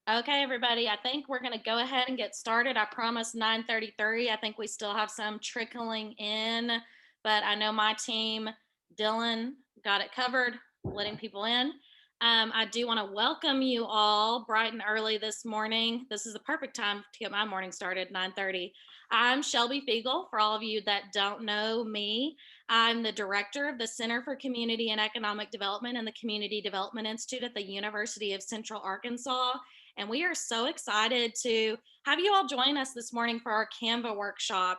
Okay, everybody, I think we're going to go ahead and get started. I promised 9:33. I think we still have some trickling in, but I know my team, Dylan, got it covered, letting people in. I do want to welcome you all bright and early this morning. This is the perfect time to get my morning started, 9:30. I'm Shelby Fiegel. For all of you that don't know me, I'm the director of the Center for Community and Economic Development and the Community Development Institute at the University of Central Arkansas. And we are so excited to have you all join us this morning for our Canva workshop.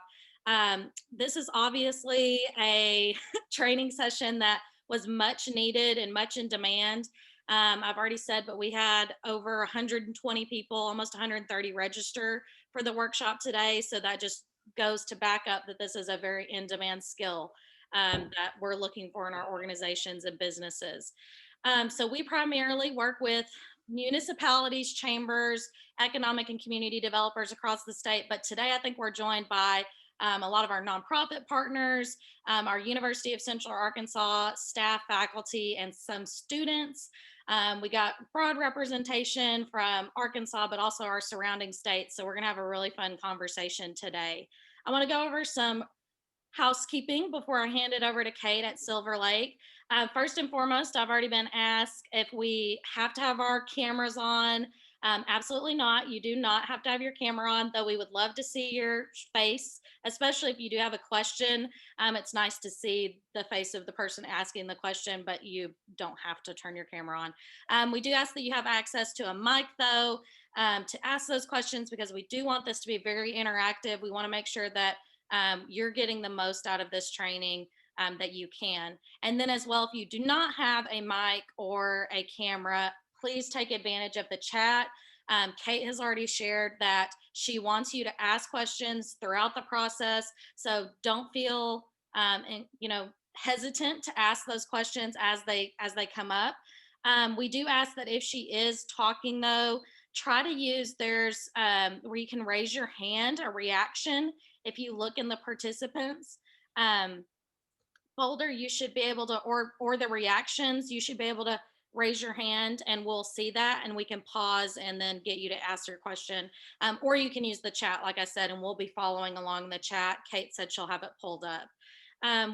This is obviously a training session that was much needed and much in demand. I've already said, but we had over 120 people, almost 130 register for the workshop today. So that just goes to back up that this is a very in-demand skill that we're looking for in our organizations and businesses. So we primarily work with municipalities, chambers, economic and community developers across the state. But today I think we're joined by a lot of our nonprofit partners, our University of Central Arkansas staff, faculty, and some students. We got broad representation from Arkansas, but also our surrounding states. So we're going to have a really fun conversation today. I want to go over some housekeeping before I hand it over to Kate at Silverlake. First and foremost, I've already been asked if we have to have our cameras on. Absolutely not. You do not have to have your camera on, though we would love to see your face, especially if you do have a question. It's nice to see the face of the person asking the question, but you don't have to turn your camera on. We do ask that you have access to a mic, though, to ask those questions because we do want this to be very interactive. We want to make sure that you're getting the most out of this training that you can. And then as well, if you do not have a mic or a camera, please take advantage of the chat. Kate has already shared that she wants you to ask questions throughout the process. So don't feel, hesitant to ask those questions as they come up. We do ask that if she is talking though, try to use where you can raise your hand, a reaction. If you look in the participants folder, you should be able to, or the reactions, you should be able to raise your hand and we'll see that and we can pause and then get you to ask your question. Or you can use the chat, like I said, and we'll be following along the chat. Kate said she'll have it pulled up.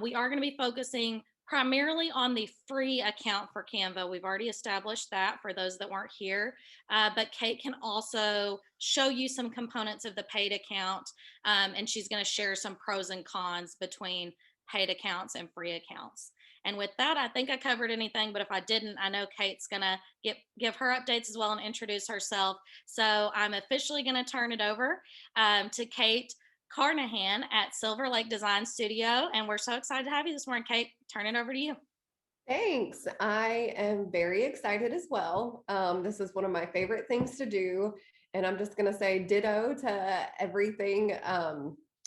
We are going to be focusing primarily on the free account for Canva. We've already established that for those that weren't here, but Kate can also show you some components of the paid account, and she's going to share some pros and cons between paid accounts and free accounts. And with that, I think I covered anything, but if I didn't, I know Kate's going to give her updates as well and introduce herself. So I'm officially going to turn it over to Kate Carnahan at Silverlake Design Studio. And we're so excited to have you this morning, Kate. Turn it over to you. Thanks. I am very excited as well. This is one of my favorite things to do. And I'm just going to say ditto to everything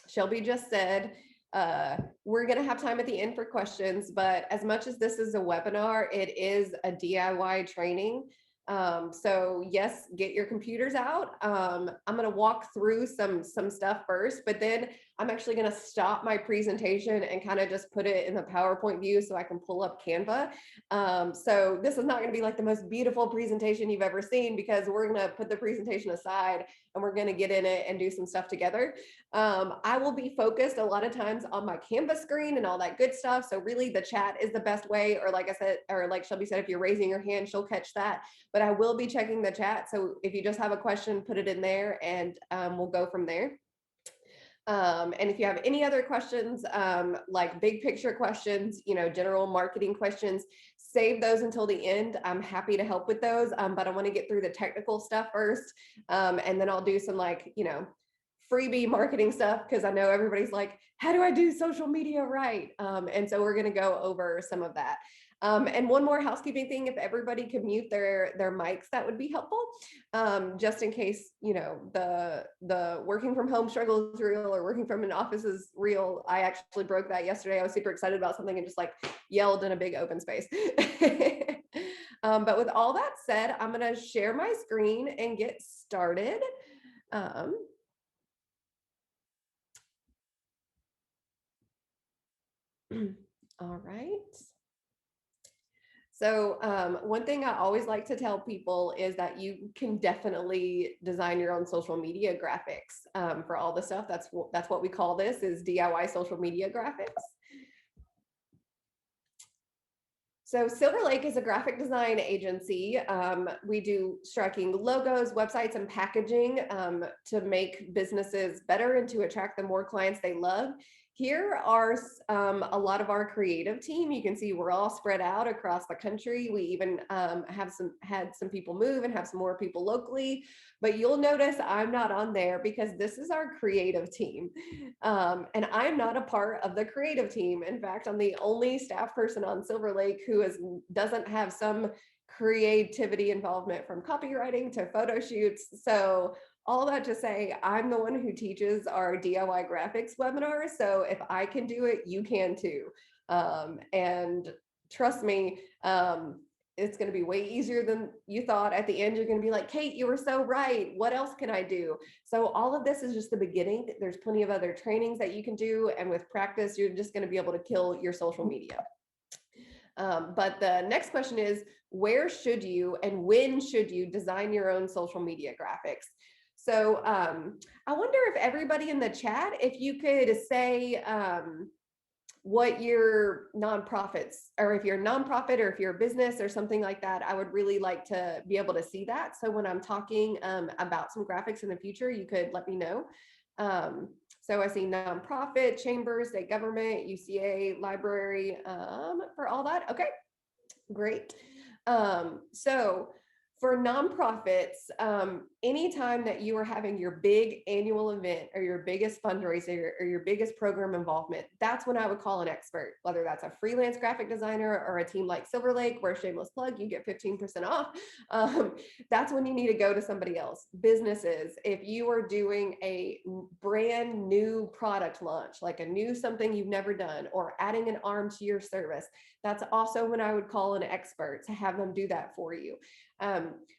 Shelby just said. We're going to have time at the end for questions, but as much as this is a webinar, it is a DIY training. So yes, get your computers out. I'm going to walk through some stuff first, but then I'm actually going to stop my presentation and kind of just put it in the PowerPoint view so I can pull up Canva. So this is not going to be like the most beautiful presentation you've ever seen because we're going to put the presentation aside and we're going to get in it and do some stuff together. I will be focused a lot of times on my Canva screen and all that good stuff. So really the chat is the best way, or like I said, or like Shelby said, if you're raising your hand, she'll catch that. But I will be checking the chat. So if you just have a question, put it in there and we'll go from there. And if you have any other questions, like big picture questions, general marketing questions, save those until the end. I'm happy to help with those, but I want to get through the technical stuff first. And then I'll do some freebie marketing stuff because I know everybody's like, how do I do social media right? And so we're going to go over some of that. And one more housekeeping thing, if everybody could mute their mics, that would be helpful. Just in case, the working from home struggle is real or working from an office is real. I actually broke that yesterday. I was super excited about something and just yelled in a big open space. But with all that said, I'm going to share my screen and get started. All right. So one thing I always like to tell people is that you can definitely design your own social media graphics for all the stuff. That's what we call this, is DIY social media graphics. So Silverlake is a graphic design agency. We do striking logos, websites, and packaging to make businesses better and to attract the more clients they love. Here are a lot of our creative team. You can see we're all spread out across the country. We even had some people move and have some more people locally. But you'll notice I'm not on there because this is our creative team. And I'm not a part of the creative team. In fact, I'm the only staff person on Silverlake who doesn't have some creativity involvement, from copywriting to photo shoots. So all that to say, I'm the one who teaches our DIY graphics webinar. So if I can do it, you can too. And trust me, it's going to be way easier than you thought. At the end, you're going to be like, Kate, you were so right. What else can I do? So all of this is just the beginning. There's plenty of other trainings that you can do. And with practice, you're just going to be able to kill your social media. But the next question is, where should you and when should you design your own social media graphics? So I wonder if everybody in the chat, if you could say what your nonprofits, or if you're a nonprofit or if you're a business or something like that, I would really like to be able to see that. So when I'm talking about some graphics in the future, you could let me know. So I see nonprofit, chambers, state government, UCA, library, for all that. Okay, great. So for nonprofits, anytime that you are having your big annual event or your biggest fundraiser or your biggest program involvement, that's when I would call an expert, whether that's a freelance graphic designer or a team like Silverlake, where, shameless plug, you get 15% off. That's when you need to go to somebody else. Businesses, if you are doing a brand new product launch, like a new something you've never done, or adding an arm to your service, that's also when I would call an expert to have them do that for you.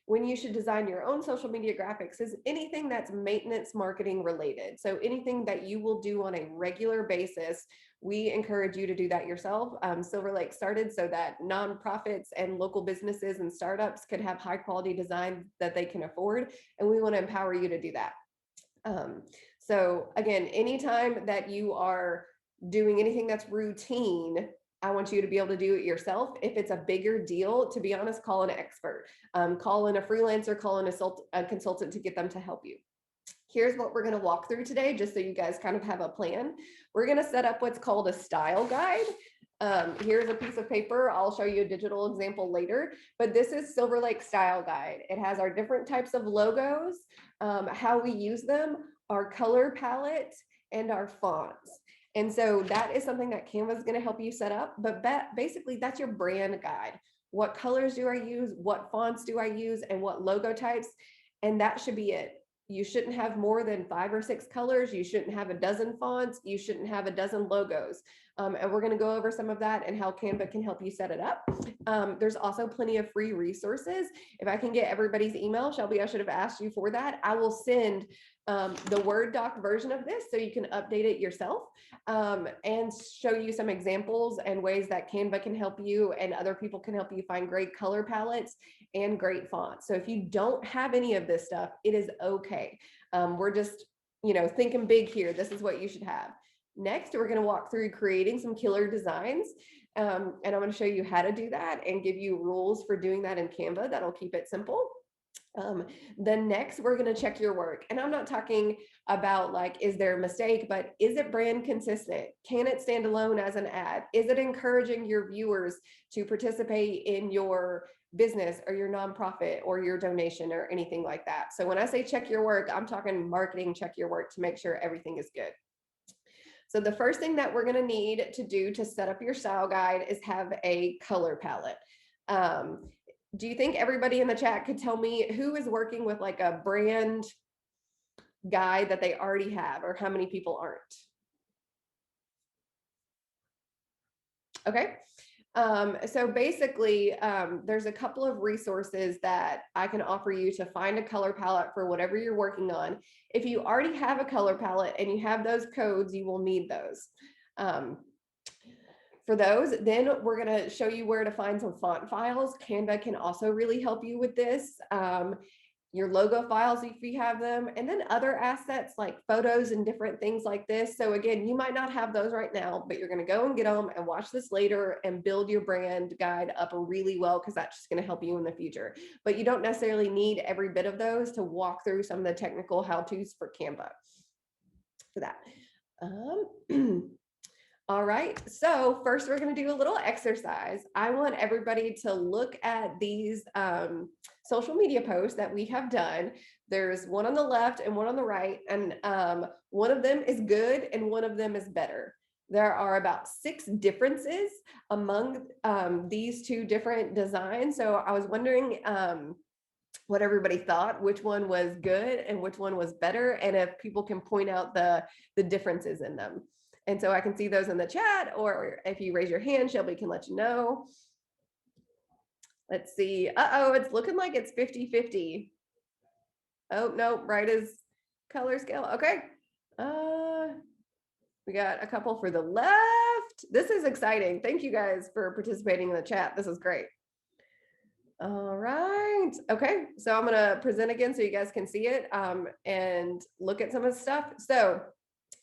When you should design your own social media graphics is anything that's maintenance marketing related. So anything that you will do on a regular basis, we encourage you to do that yourself. Silverlake started so that nonprofits and local businesses and startups could have high quality design that they can afford. And we want to empower you to do that. So again, anytime that you are doing anything that's routine, I want you to be able to do it yourself. If it's a bigger deal, to be honest, call an expert, call in a freelancer, call in a consultant to get them to help you. Here's what we're going to walk through today, just so you guys kind of have a plan. We're going to set up what's called a style guide. Here's a piece of paper. I'll show you a digital example later, but this is Silverlake Style Guide. It has our different types of logos, how we use them, our color palette, and our fonts. And so that is something that Canva is going to help you set up. But basically, that's your brand guide. What colors do I use? What fonts do I use? And what logo types? And that should be it. You shouldn't have more than 5 or 6 colors. You shouldn't have a dozen fonts. You shouldn't have a dozen logos. And we're going to go over some of that and how Canva can help you set it up. There's also plenty of free resources. If I can get everybody's email, Shelby, I should have asked you for that. I will send the Word doc version of this so you can update it yourself, and show you some examples and ways that Canva can help you and other people can help you find great color palettes and great fonts. So if you don't have any of this stuff, it is okay. We're just, thinking big here. This is what you should have. Next, we're going to walk through creating some killer designs. And I'm going to show you how to do that and give you rules for doing that in Canva. That'll keep it simple. Then next, we're going to check your work. And I'm not talking about like, is there a mistake, but is it brand consistent? Can it stand alone as an ad? Is it encouraging your viewers to participate in your business or your nonprofit or your donation or anything like that? So when I say check your work, I'm talking marketing, check your work to make sure everything is good. So the first thing that we're going to need to do to set up your style guide is have a color palette. Do you think everybody in the chat could tell me who is working with like a brand guide that they already have, or how many people aren't? Okay. So basically, there's a couple of resources that I can offer you to find a color palette for whatever you're working on. If you already have a color palette and you have those codes, you will need those. for those. Then we're going to show you where to find some font files. Canva can also really help you with this. Your logo files if you have them, and then other assets like photos and different things like this. So again, you might not have those right now, but you're going to go and get them and watch this later and build your brand guide up really well, because that's just going to help you in the future. But you don't necessarily need every bit of those to walk through some of the technical how-tos for Canva for that. All right, so first we're going to do a little exercise. I want everybody to look at these social media posts that we have done. There's one on the left and one on the right, and one of them is good and one of them is better. There are about 6 differences among these 2 different designs. So I was wondering what everybody thought, which one was good and which one was better, and if people can point out the differences in them. And so I can see those in the chat, or if you raise your hand, Shelby can let you know. Let's see. Uh-oh, it's looking like it's 50-50. Oh, no, right is color scale. Okay. We got a couple for the left. This is exciting. Thank you guys for participating in the chat. This is great. All right. Okay. So I'm going to present again so you guys can see it and look at some of the stuff. So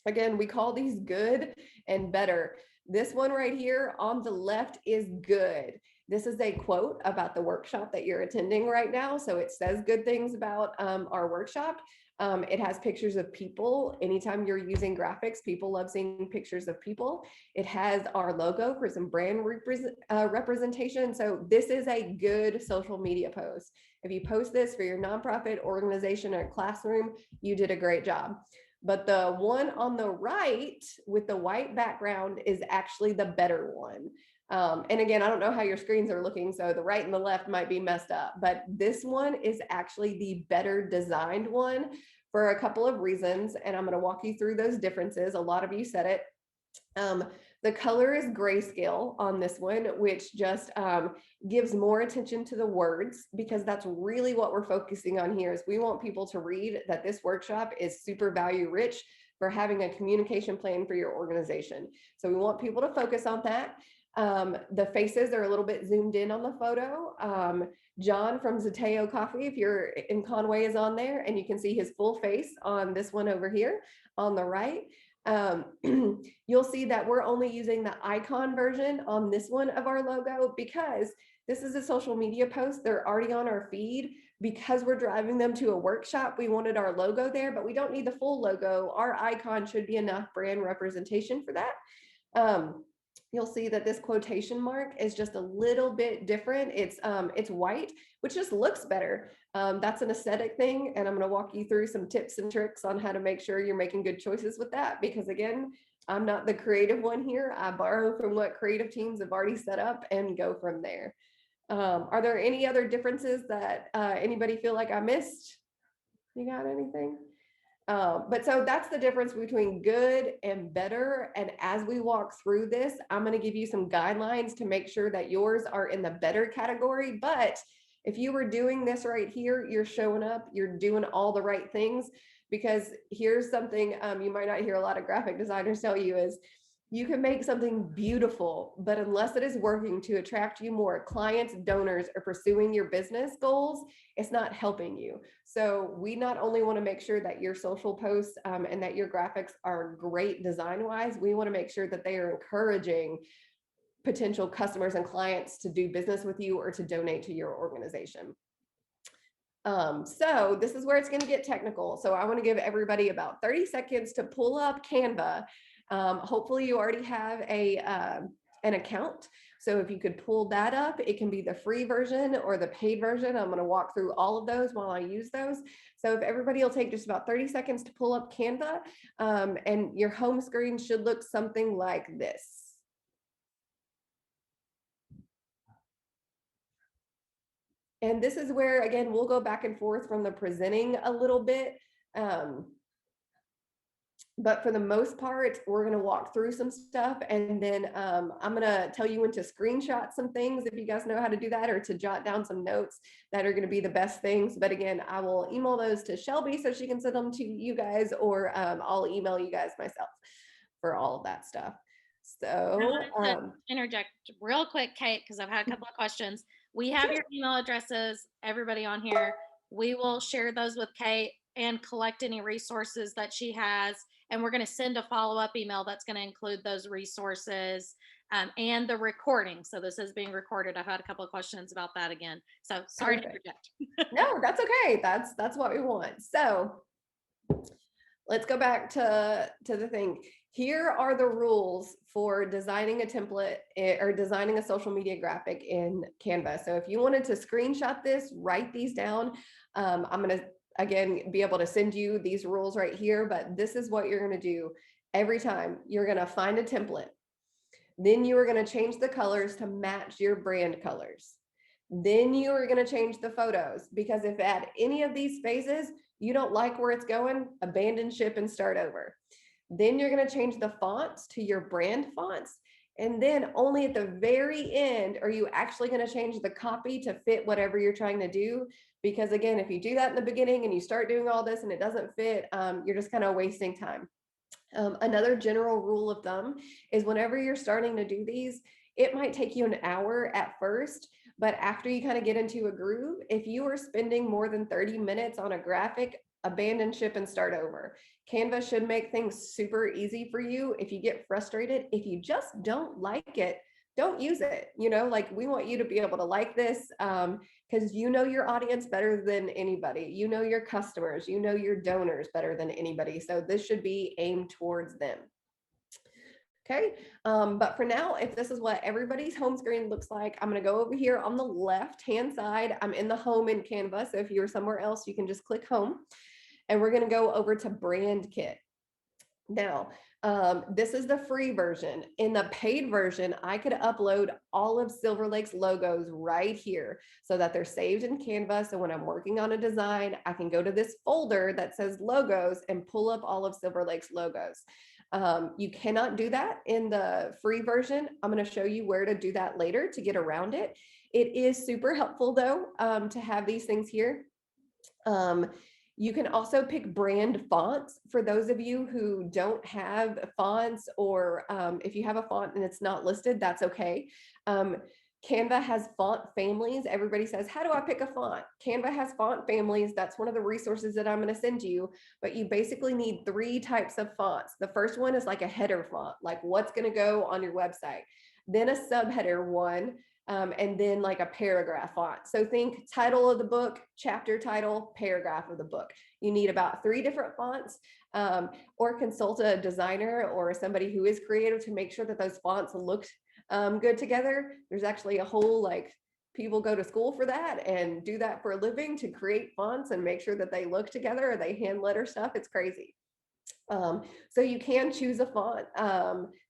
again, we call these good and better. This one right here on the left is good. This is a quote about the workshop that you're attending right now. So it says good things about our workshop. It has pictures of people. Anytime you're using graphics, people love seeing pictures of people. It has our logo for some brand representation. So this is a good social media post. If you post this for your nonprofit, organization, or classroom, you did a great job. But the one on the right with the white background is actually the better one. And again, I don't know how your screens are looking, so the right and the left might be messed up, but this one is actually the better designed one for a couple of reasons. And I'm going to walk you through those differences. A lot of you said it. The color is grayscale on this one, which just gives more attention to the words, because that's really what we're focusing on here. Is we want people to read that this workshop is super value rich for having a communication plan for your organization. So we want people to focus on that. The faces are a little bit zoomed in on the photo. John from Zateo Coffee, if you're in Conway, is on there, and you can see his full face on this one over here on the right. You'll see that we're only using the icon version on this one of our logo, because this is a social media post. They're already on our feed. Because we're driving them to a workshop, we wanted our logo there, but we don't need the full logo. Our icon should be enough brand representation for that. You'll see that this quotation mark is just a little bit different. It's white, which just looks better. That's an aesthetic thing. And I'm going to walk you through some tips and tricks on how to make sure you're making good choices with that. Because again, I'm not the creative one here. I borrow from what creative teams have already set up and go from there. Are there any other differences that anybody feel like I missed? You got anything? But so that's the difference between good and better. And as we walk through this, I'm going to give you some guidelines to make sure that yours are in the better category. But if you were doing this right here, you're showing up, you're doing all the right things. Because here's something you might not hear a lot of graphic designers tell you is, you can make something beautiful, but unless it is working to attract you more clients, donors, or pursuing your business goals, it's not helping you. So we not only want to make sure that your social posts and that your graphics are great design-wise, we want to make sure that they are encouraging potential customers and clients to do business with you or to donate to your organization. So this is where it's going to get technical. So I want to give everybody about 30 seconds to pull up Canva. Hopefully you already have an account. So if you could pull that up, it can be the free version or the paid version. I'm going to walk through all of those while I use those. So if everybody will take just about 30 seconds to pull up Canva, and your home screen should look something like this. And this is where, again, we'll go back and forth from the presenting a little bit. But for the most part, we're going to walk through some stuff, and then I'm going to tell you when to screenshot some things if you guys know how to do that, or to jot down some notes that are going to be the best things. But again, I will email those to Shelby so she can send them to you guys, or I'll email you guys myself for all of that stuff. I So, wanted to interject real quick, Kate, because I've had a couple of questions. We have sure. your email addresses, everybody on here. We will share those with Kate and collect any resources that she has. And we're going to send a follow up email that's going to include those resources and the recording. So this is being recorded. I've had a couple of questions about that again. So sorry to Perfect. interject. No, that's okay. That's what we want. So let's go back to the thing. Here are the rules for designing a template or designing a social media graphic in Canva. So if you wanted to screenshot this, write these down. I'm going to, again, be able to send you these rules right here, but this is what you're going to do every time. You're going to find a template. Then you are going to change the colors to match your brand colors. Then you are going to change the photos, because if at any of these phases you don't like where it's going, abandon ship and start over. Then you're going to change the fonts to your brand fonts. And then only at the very end are you actually going to change the copy to fit whatever you're trying to do. Because again, if you do that in the beginning and you start doing all this and it doesn't fit, you're just kind of wasting time. Another general rule of thumb is whenever you're starting to do these, it might take you an hour at first, but after you kind of get into a groove, if you are spending more than 30 minutes on a graphic, abandon ship and start over. Canva should make things super easy for you. If you get frustrated, if you just don't like it, don't use it. Like, we want you to be able to like this, because you know your audience better than anybody. You know your customers, you know your donors better than anybody. So this should be aimed towards them. Okay, but for now, if this is what everybody's home screen looks like, I'm going to go over here on the left-hand side. I'm in the home in Canva. So if you're somewhere else, you can just click home. And we're going to go over to brand kit. Now, this is the free version. In the paid version, I could upload all of Silverlake's logos right here so that they're saved in Canva. So when I'm working on a design, I can go to this folder that says logos and pull up all of Silverlake's logos. You cannot do that in the free version. I'm going to show you where to do that later to get around it. It is super helpful though, to have these things here. You can also pick brand fonts for those of you who don't have fonts, or if you have a font and it's not listed, that's okay. Canva has font families. Everybody says, how do I pick a font? Canva has font families. That's one of the resources that I'm going to send you, but you basically need 3 types of fonts. The first one is like a header font, like what's going to go on your website. Then a subheader one, and then like a paragraph font. So think title of the book, chapter title, paragraph of the book. You need about 3 different fonts, or consult a designer or somebody who is creative to make sure that those fonts look good together. There's actually a whole, people go to school for that and do that for a living, to create fonts and make sure that they look together, or they hand letter stuff. It's crazy. So you can choose a font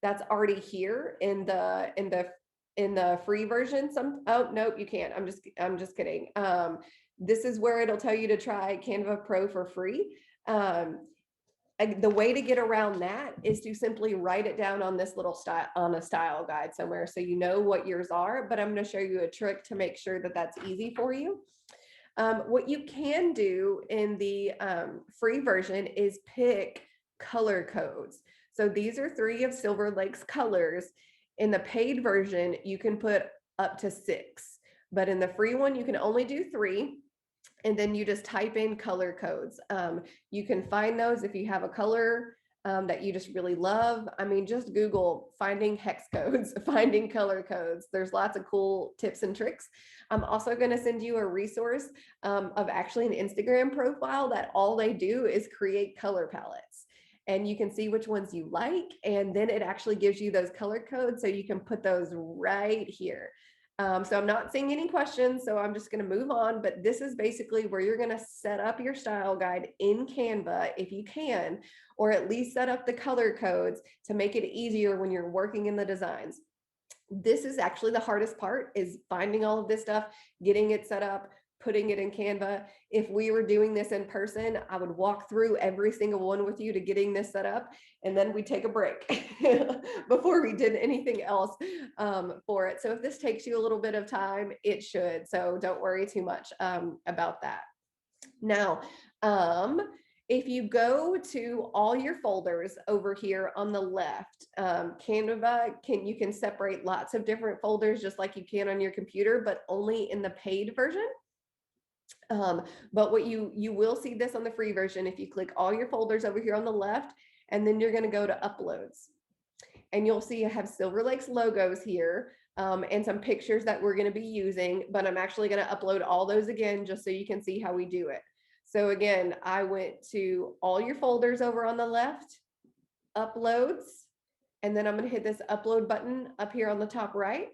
that's already here in the free version. Oh nope, you can't. I'm just kidding. This is where it'll tell you to try Canva Pro for free. The way to get around that is to simply write it down on this little style guide somewhere, so you know what yours are. But I'm going to show you a trick to make sure that that's easy for you. What you can do in the free version is pick color codes. So these are 3 of Silverlake's colors. In the paid version, you can put up to 6, but in the free one, you can only do 3. And then you just type in color codes. You can find those if you have a color that you just really love. I mean, just Google finding hex codes, finding color codes. There's lots of cool tips and tricks. I'm also going to send you a resource of actually an Instagram profile that all they do is create color palettes. And you can see which ones you like. And then it actually gives you those color codes, so you can put those right here. So I'm not seeing any questions, so I'm just going to move on. But this is basically where you're going to set up your style guide in Canva if you can, or at least set up the color codes to make it easier when you're working in the designs. This is actually the hardest part, is finding all of this stuff, getting it set up, putting it in Canva. If we were doing this in person, I would walk through every single one with you to getting this set up, and then we take a break before we did anything else for it. So if this takes you a little bit of time, it should. So don't worry too much about that. Now, If you go to all your folders over here on the left, Canva you can separate lots of different folders just like you can on your computer, but only in the paid version. But what you will see this on the free version if you click all your folders over here on the left, and then you're going to go to uploads, and you'll see I have Silverlake's logos here. And some pictures that we're going to be using, but I'm actually going to upload all those again just so you can see how we do it. So again, I went to all your folders over on the left, uploads, and then I'm going to hit this upload button up here on the top right,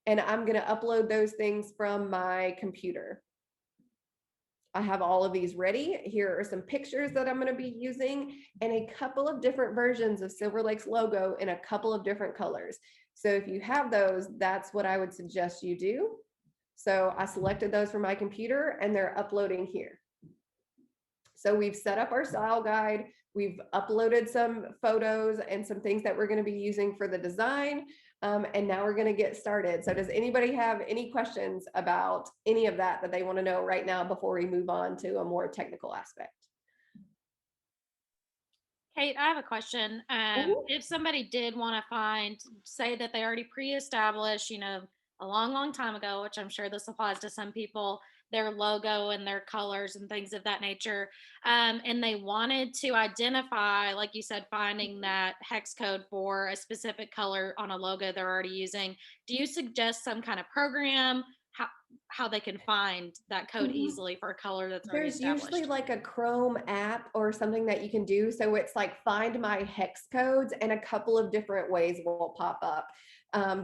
and I'm going to upload those things from my computer. I have all of these ready. Here are some pictures that I'm going to be using and a couple of different versions of Silverlake's logo in a couple of different colors. So if you have those, that's what I would suggest you do. So I selected those from my computer and they're uploading here. So we've set up our style guide. We've uploaded some photos and some things that we're going to be using for the design. And now we're going to get started. So does anybody have any questions about any of that they want to know right now before we move on to a more technical aspect? Kate, I have a question. If somebody did want to say that they already pre-established, a long, long time ago, which I'm sure this applies to some people, their logo and their colors and things of that nature, and they wanted to identify, like you said, finding that hex code for a specific color on a logo they're already using. Do you suggest some kind of program? How they can find that code easily for a color that's already established? There's usually like a Chrome app or something that you can do. So it's like find my hex codes, and a couple of different ways will pop up.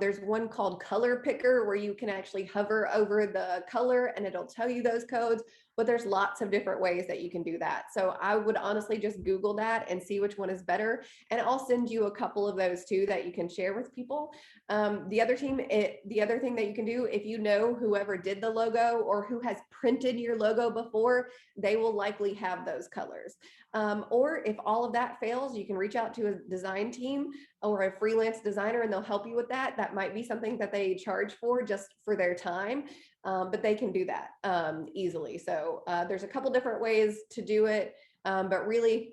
There's one called Color Picker where you can actually hover over the color and it'll tell you those codes, but there's lots of different ways that you can do that. So I would honestly just Google that and see which one is better. And I'll send you a couple of those too that you can share with people. The other thing that you can do, if you know whoever did the logo or who has printed your logo before, they will likely have those colors. Or if all of that fails, you can reach out to a design team or a freelance designer and they'll help you with that. That might be something that they charge for just for their time, but they can do that easily. So there's a couple different ways to do it, but really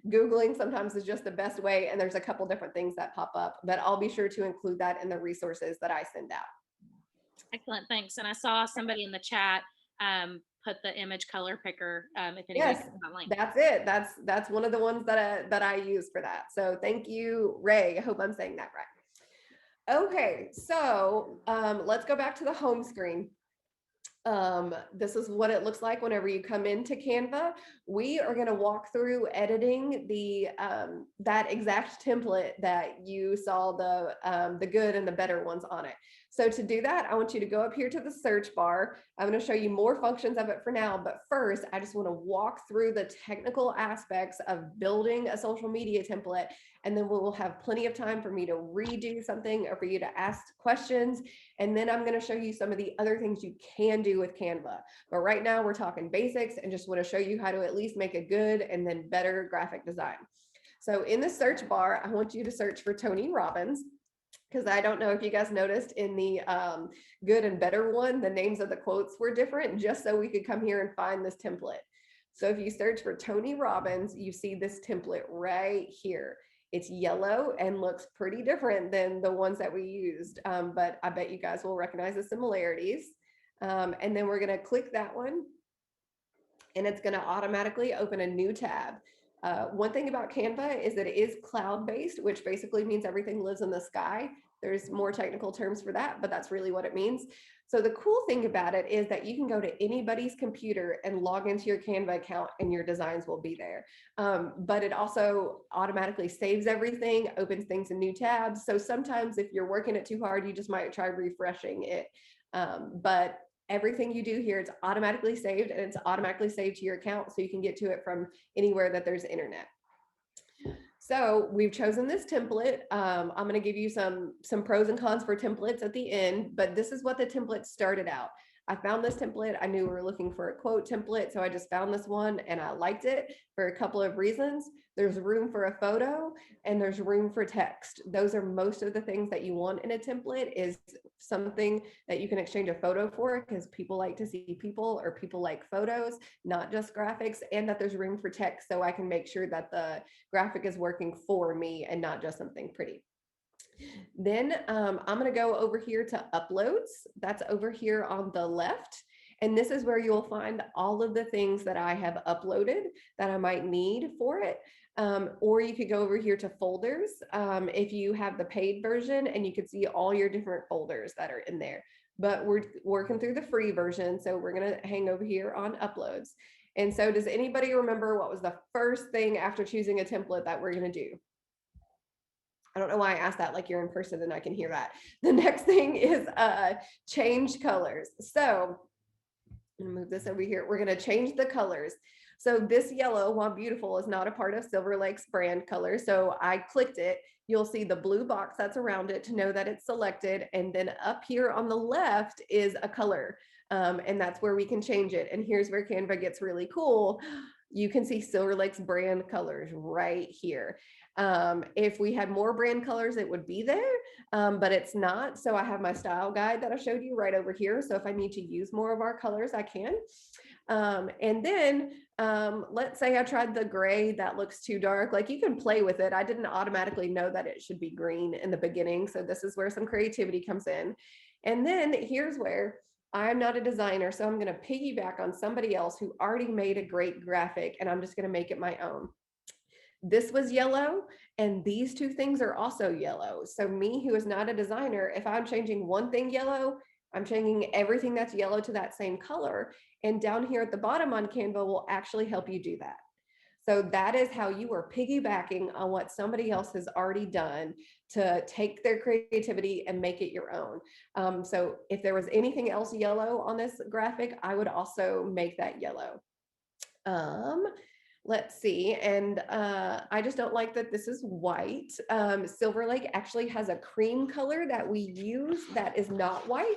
Googling sometimes is just the best way. And there's a couple different things that pop up, but I'll be sure to include that in the resources that I send out. Excellent, thanks. And I saw somebody in the chat put the image color picker. If anybody Yes, that link. that's it. That's one of the ones that I use for that. So thank you, Ray. I hope I'm saying that right. Okay, so let's go back to the home screen. This is what it looks like whenever you come into Canva. We are going to walk through editing the that exact template that you saw the good and the better ones on it. So to do that, I want you to go up here to the search bar. I'm going to show you more functions of it for now, but first I just want to walk through the technical aspects of building a social media template, and then we will have plenty of time for me to redo something or for you to ask questions. And then I'm going to show you some of the other things you can do with Canva. But right now we're talking basics and just want to show you how to at least make a good and then better graphic design. So in the search bar, I want you to search for Tony Robbins, because I don't know if you guys noticed in the good and better one, the names of the quotes were different, just so we could come here and find this template. So if you search for Tony Robbins, you see this template right here. It's yellow and looks pretty different than the ones that we used, but I bet you guys will recognize the similarities. And then we're going to click that one, and it's going to automatically open a new tab. One thing about Canva is that it is cloud-based, which basically means everything lives in the sky. There's more technical terms for that, but that's really what it means. So the cool thing about it is that you can go to anybody's computer and log into your Canva account and your designs will be there. But it also automatically saves everything, opens things in new tabs. So sometimes if you're working it too hard, you just might try refreshing it. But everything you do here, it's automatically saved, and it's automatically saved to your account, so you can get to it from anywhere that there's internet. So we've chosen this template. I'm going to give you some pros and cons for templates at the end, but this is what the template started out. I found this template. I knew we were looking for a quote template. So I just found this one and I liked it for a couple of reasons. There's room for a photo and there's room for text. Those are most of the things that you want in a template, is something that you can exchange a photo for, because people like to see people, or people like photos, not just graphics, and that there's room for text so I can make sure that the graphic is working for me and not just something pretty. Then I'm going to go over here to uploads. That's over here on the left. And this is where you'll find all of the things that I have uploaded that I might need for it. Or you could go over here to folders if you have the paid version, and you can see all your different folders that are in there. But we're working through the free version, so we're going to hang over here on uploads. And so does anybody remember what was the first thing after choosing a template that we're going to do? I don't know why I asked that, like you're in person and I can hear that. The next thing is change colors. So I'm gonna move this over here. We're gonna change the colors. So this yellow, while beautiful, is not a part of Silverlake's brand color. So I clicked it. You'll see the blue box that's around it to know that it's selected. And then up here on the left is a color. And that's where we can change it. And here's where Canva gets really cool. You can see Silverlake's brand colors right here. If we had more brand colors, it would be there, but it's not. So I have my style guide that I showed you right over here. So if I need to use more of our colors, I can. And then let's say I tried the gray that looks too dark. Like, you can play with it. I didn't automatically know that it should be green in the beginning. So this is where some creativity comes in. And then here's where I'm not a designer, so I'm going to piggyback on somebody else who already made a great graphic, and I'm just going to make it my own. This was yellow, and these two things are also yellow. So me, who is not a designer, if I'm changing one thing yellow, I'm changing everything that's yellow to that same color. And down here at the bottom on Canva will actually help you do that. So that is how you are piggybacking on what somebody else has already done to take their creativity and make it your own. So if there was anything else yellow on this graphic, I would also make that yellow. Let's see. And I just don't like that this is white. Silverlake actually has a cream color that we use that is not white.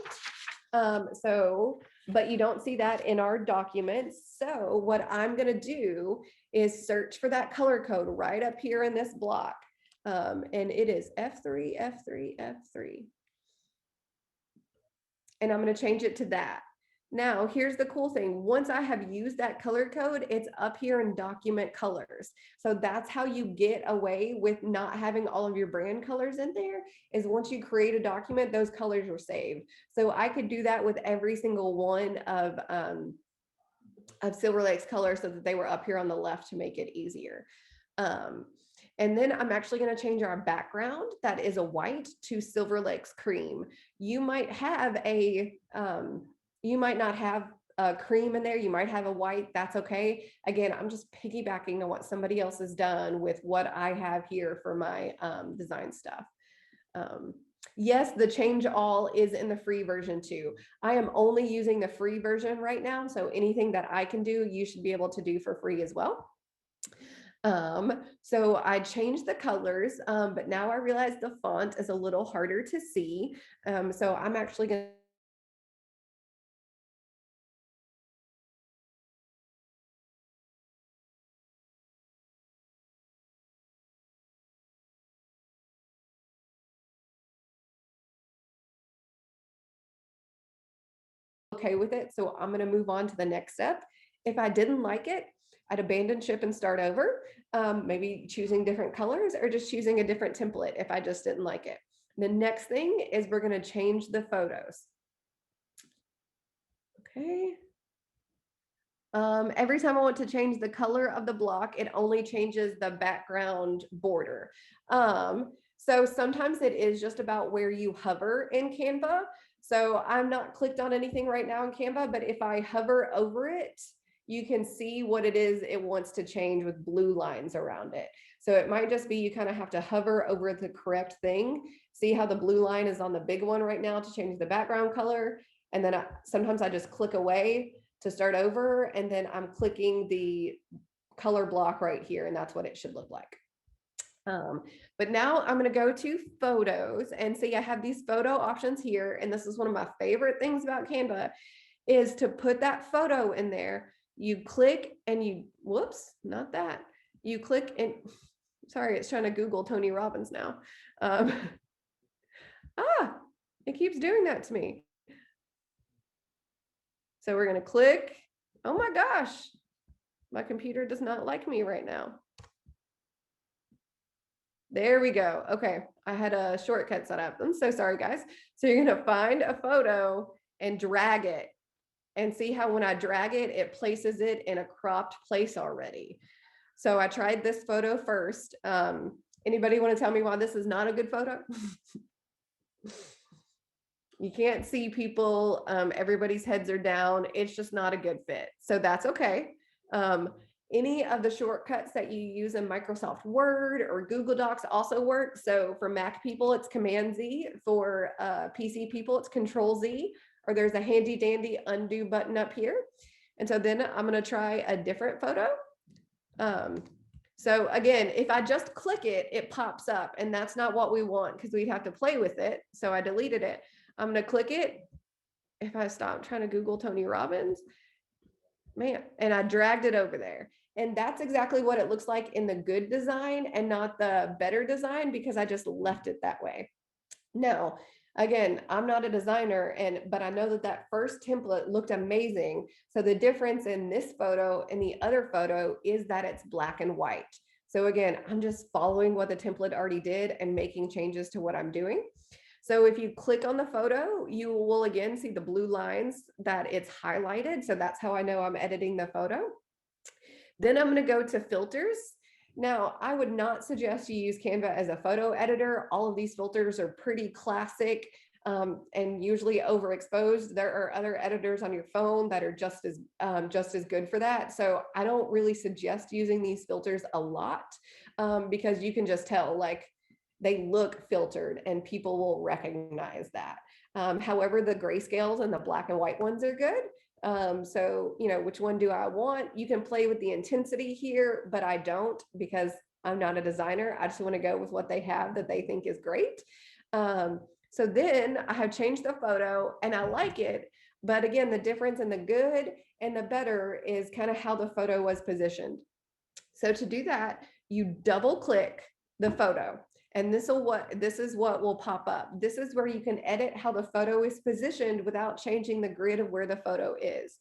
But you don't see that in our documents. So what I'm going to do is search for that color code right up here in this block. And it is F3, F3, F3. And I'm going to change it to that. Now, here's the cool thing. Once I have used that color code, it's up here in document colors. So that's how you get away with not having all of your brand colors in there, is once you create a document, those colors are saved. So I could do that with every single one of Silverlake's colors, so that they were up here on the left to make it easier. And then I'm actually going to change our background that is a white to Silverlake's cream. You might have you might not have a cream in there. You might have a white. That's okay. Again, I'm just piggybacking on what somebody else has done with what I have here for my design stuff. Yes, the change all is in the free version too. I am only using the free version right now. So anything that I can do, you should be able to do for free as well. So I changed the colors, but now I realize the font is a little harder to see. So I'm actually going to okay with it. So I'm going to move on to the next step. If I didn't like it, I'd abandon ship and start over, maybe choosing different colors or just choosing a different template if I just didn't like it. The next thing is we're going to change the photos. Okay. Every time I want to change the color of the block, it only changes the background border. So sometimes it is just about where you hover in Canva. So I'm not clicked on anything right now in Canva, but if I hover over it, you can see what it is it wants to change with blue lines around it. So it might just be you kind of have to hover over the correct thing. See how the blue line is on the big one right now to change the background color. And then sometimes I just click away to start over, and then I'm clicking the color block right here, and that's what it should look like. But now I'm going to go to photos and see I have these photo options here, and this is one of my favorite things about Canva. is to put that photo in there. You click and you, whoops, not that. You click and, sorry, it's trying to Google Tony Robbins now. It keeps doing that to me. So we're going to click. Oh my gosh, my computer does not like me right now. There we go. Okay, I had a shortcut set up. I'm so sorry, guys. So you're going to find a photo and drag it, and see how when I drag it, it places it in a cropped place already. So I tried this photo first. Anybody want to tell me why this is not a good photo? You can't see people. Everybody's heads are down. It's just not a good fit. So that's okay. Any of the shortcuts that you use in Microsoft Word or Google Docs also work. So for Mac people, it's Command Z. For PC people, it's Control Z, or there's a handy dandy undo button up here. And so then I'm going to try a different photo. So again, if I just click it, it pops up, and that's not what we want because we'd have to play with it. So I deleted it. I'm going to click it. If I stop trying to Google Tony Robbins, man, and I dragged it over there. And that's exactly what it looks like in the good design and not the better design, because I just left it that way. Now, again, I'm not a designer, but I know that that first template looked amazing. So the difference in this photo and the other photo is that it's black and white. So again, I'm just following what the template already did and making changes to what I'm doing. So if you click on the photo, you will again see the blue lines that it's highlighted. So that's how I know I'm editing the photo. Then I'm going to go to filters. Now, I would not suggest you use Canva as a photo editor. All of these filters are pretty classic and usually overexposed. There are other editors on your phone that are just as good for that. So I don't really suggest using these filters a lot because you can just tell, like, they look filtered and people will recognize that. However, the grayscales and the black and white ones are good. So, you know, which one do I want? You can play with the intensity here, but I don't, because I'm not a designer. I just want to go with what they have that they think is great. So then I have changed the photo and I like it. But again, the difference in the good and the better is kind of how the photo was positioned. So to do that, you double click the photo. And this is what will pop up. This is where you can edit how the photo is positioned without changing the grid of where the photo is.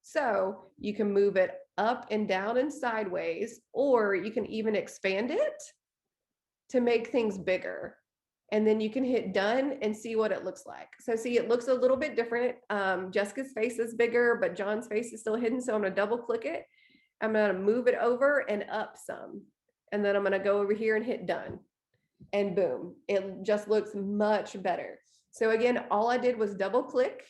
So you can move it up and down and sideways, or you can even expand it to make things bigger. And then you can hit done and see what it looks like. So see, it looks a little bit different. Jessica's face is bigger, but John's face is still hidden. So I'm gonna double click it. I'm gonna move it over and up some. And then I'm gonna go over here and hit done. And boom, it just looks much better. So again, all I did was double click,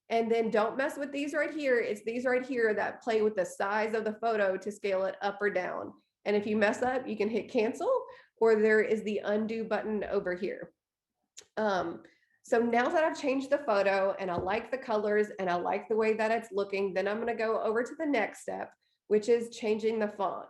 and then don't mess with these right here. It's these right here that play with the size of the photo to scale it up or down. And if you mess up, you can hit cancel, or there is the undo button over here. So now that I've changed the photo and I like the colors and I like the way that it's looking, then I'm going to go over to the next step, which is changing the font.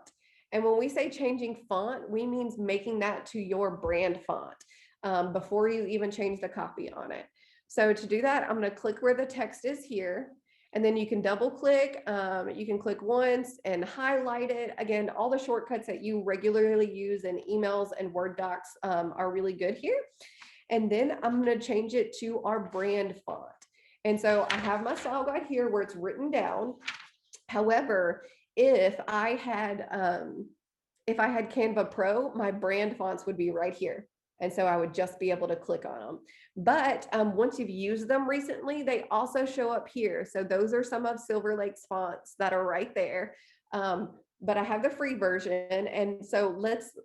And when we say changing font, we mean making that to your brand font before you even change the copy on it. So to do that, I'm going to click where the text is here, and then you can double click. You can click once and highlight it. Again, all the shortcuts that you regularly use in emails and Word docs are really good here. And then I'm going to change it to our brand font. And so I have my style guide here where it's written down. However, if I had Canva Pro, my brand fonts would be right here. And so I would just be able to click on them. But once you've used them recently, they also show up here. So those are some of Silverlake's fonts that are right there. But I have the free version. And so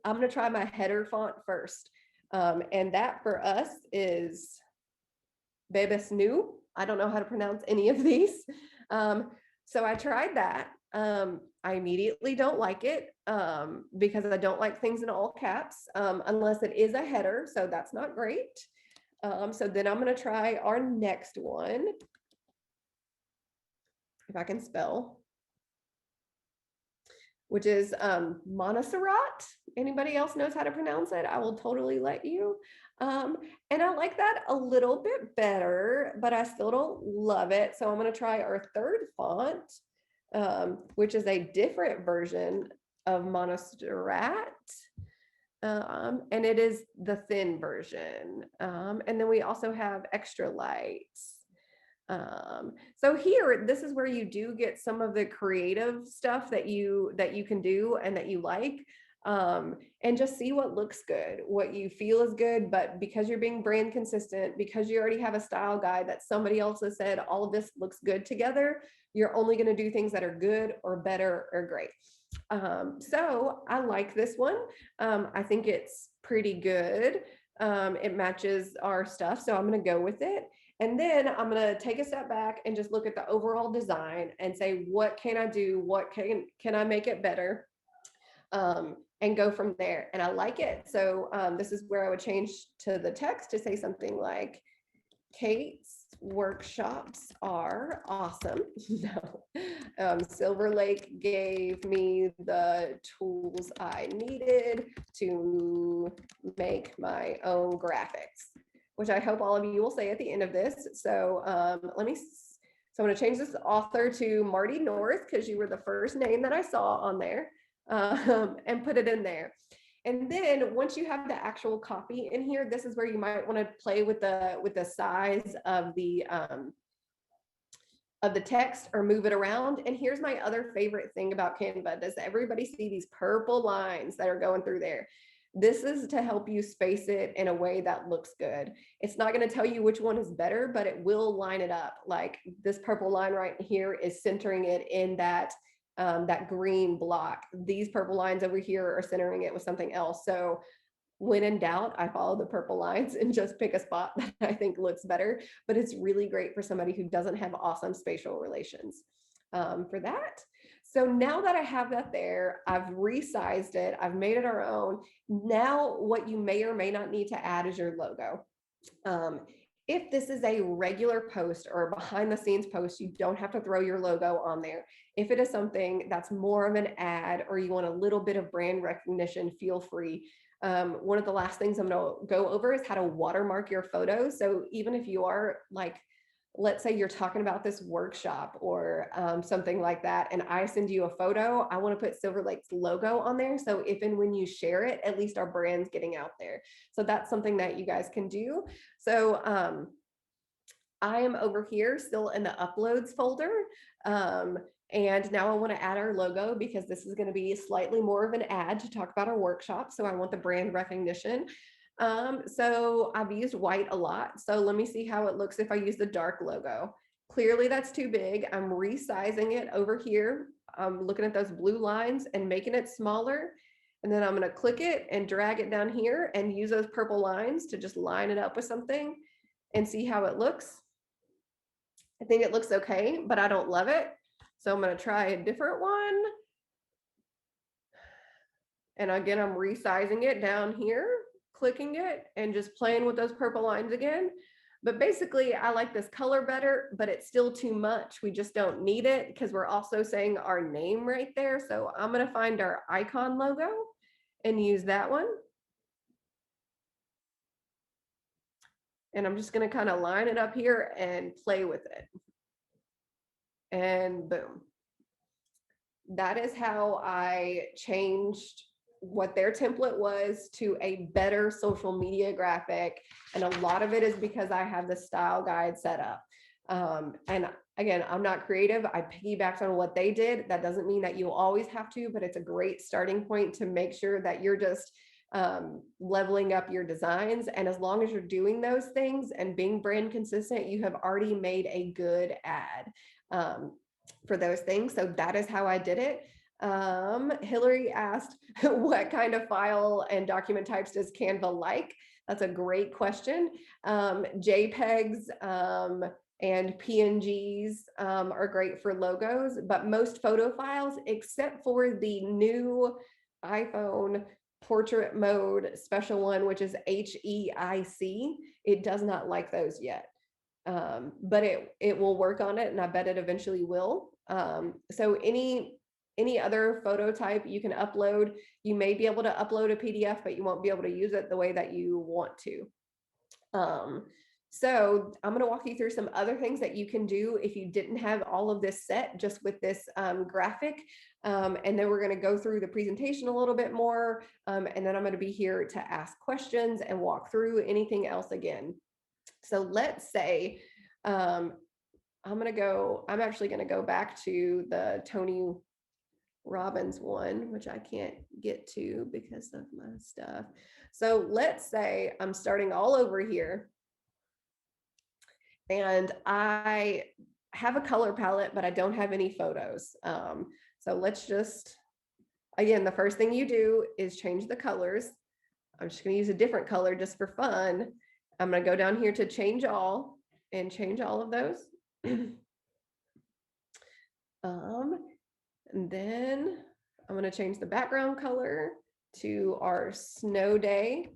I'm going to try my header font first. And that for us is Bebes New. I don't know how to pronounce any of these. So I tried that. I immediately don't like it because I don't like things in all caps unless it is a header. So that's not great. So then I'm going to try our next one. If I can spell. which is Montserrat. Anybody else knows how to pronounce it? I will totally let you. And I like that a little bit better, but I still don't love it. So I'm going to try our third font, which is a different version of Montserrat. And it is the thin version. And then we also have extra lights. So here, this is where you do get some of the creative stuff that you can do and that you like. And just see what looks good, what you feel is good, but because you're being brand consistent, because you already have a style guide that somebody else has said all of this looks good together, you're only going to do things that are good or better or great. So I like this one. I think it's pretty good. It matches our stuff, so I'm going to go with it. And then I'm going to take a step back and just look at the overall design and say, what can I do? What can I make it better? And go from there. And I like it. So this is where I would change to the text to say something like, Kate's workshops are awesome. No, Silverlake gave me the tools I needed to make my own graphics, which I hope all of you will say at the end of this. So so I'm going to change this author to Marty North because you were the first name that I saw on there, and put it in there. And then once you have the actual copy in here, this is where you might want to play with the size of the text or move it around. And here's my other favorite thing about Canva. Does everybody see these purple lines that are going through there? This is to help you space it in a way that looks good. It's not going to tell you which one is better, but it will line it up. Like this purple line right here is centering it in that green block. These purple lines over here are centering it with something else. So when in doubt, I follow the purple lines and just pick a spot that I think looks better. But it's really great for somebody who doesn't have awesome spatial relations for that. So now that I have that there, I've resized it, I've made it our own. Now what you may or may not need to add is your logo. If this is a regular post or a behind the scenes post, you don't have to throw your logo on there. If it is something that's more of an ad or you want a little bit of brand recognition, feel free. One of the last things I'm going to go over is how to watermark your photos. So even if you are like, let's say you're talking about this workshop or something like that, and I send you a photo, I want to put Silverlake's logo on there. So if and when you share it, at least our brand's getting out there. So that's something that you guys can do. So I am over here still in the uploads folder. And now I want to add our logo because this is going to be slightly more of an ad to talk about our workshop. So I want the brand recognition. So I've used white a lot. So let me see how it looks if I use the dark logo. Clearly that's too big. I'm resizing it over here. I'm looking at those blue lines and making it smaller. And then I'm going to click it and drag it down here and use those purple lines to just line it up with something and see how it looks. I think it looks okay, but I don't love it. So I'm going to try a different one. And again, I'm resizing it down here, clicking it and just playing with those purple lines again. But basically I like this color better, but it's still too much. We just don't need it because we're also saying our name right there. So I'm going to find our icon logo and use that one. And I'm just going to kind of line it up here and play with it. And boom. That is how I changed what their template was to a better social media graphic. And a lot of it is because I have the style guide set up. And again, I'm not creative. I piggybacked on what they did. That doesn't mean that you always have to, but it's a great starting point to make sure that you're just leveling up your designs. And as long as you're doing those things and being brand consistent, you have already made a good ad for those things. So that is how I did it. Hillary asked, what kind of file and document types does Canva like? That's a great question. JPEGs and PNGs are great for logos, but most photo files, except for the new iPhone portrait mode special one, which is HEIC, it does not like those yet. But it will work on it, and I bet it eventually will. So any any other photo type you can upload. You may be able to upload a PDF, but you won't be able to use it the way that you want to. So I'm going to walk you through some other things that you can do if you didn't have all of this set just with this graphic. And then we're going to go through the presentation a little bit more. And then I'm going to be here to ask questions and walk through anything else again. So let's say I'm actually going to go back to the Tony Robbins one, which I can't get to because of my stuff. So let's say I'm starting all over here and I have a color palette, but I don't have any photos. So let's just, again, the first thing you do is change the colors. I'm just going to use a different color just for fun. I'm going to go down here to change all and change all of those. And then I'm going to change the background color to our snow day.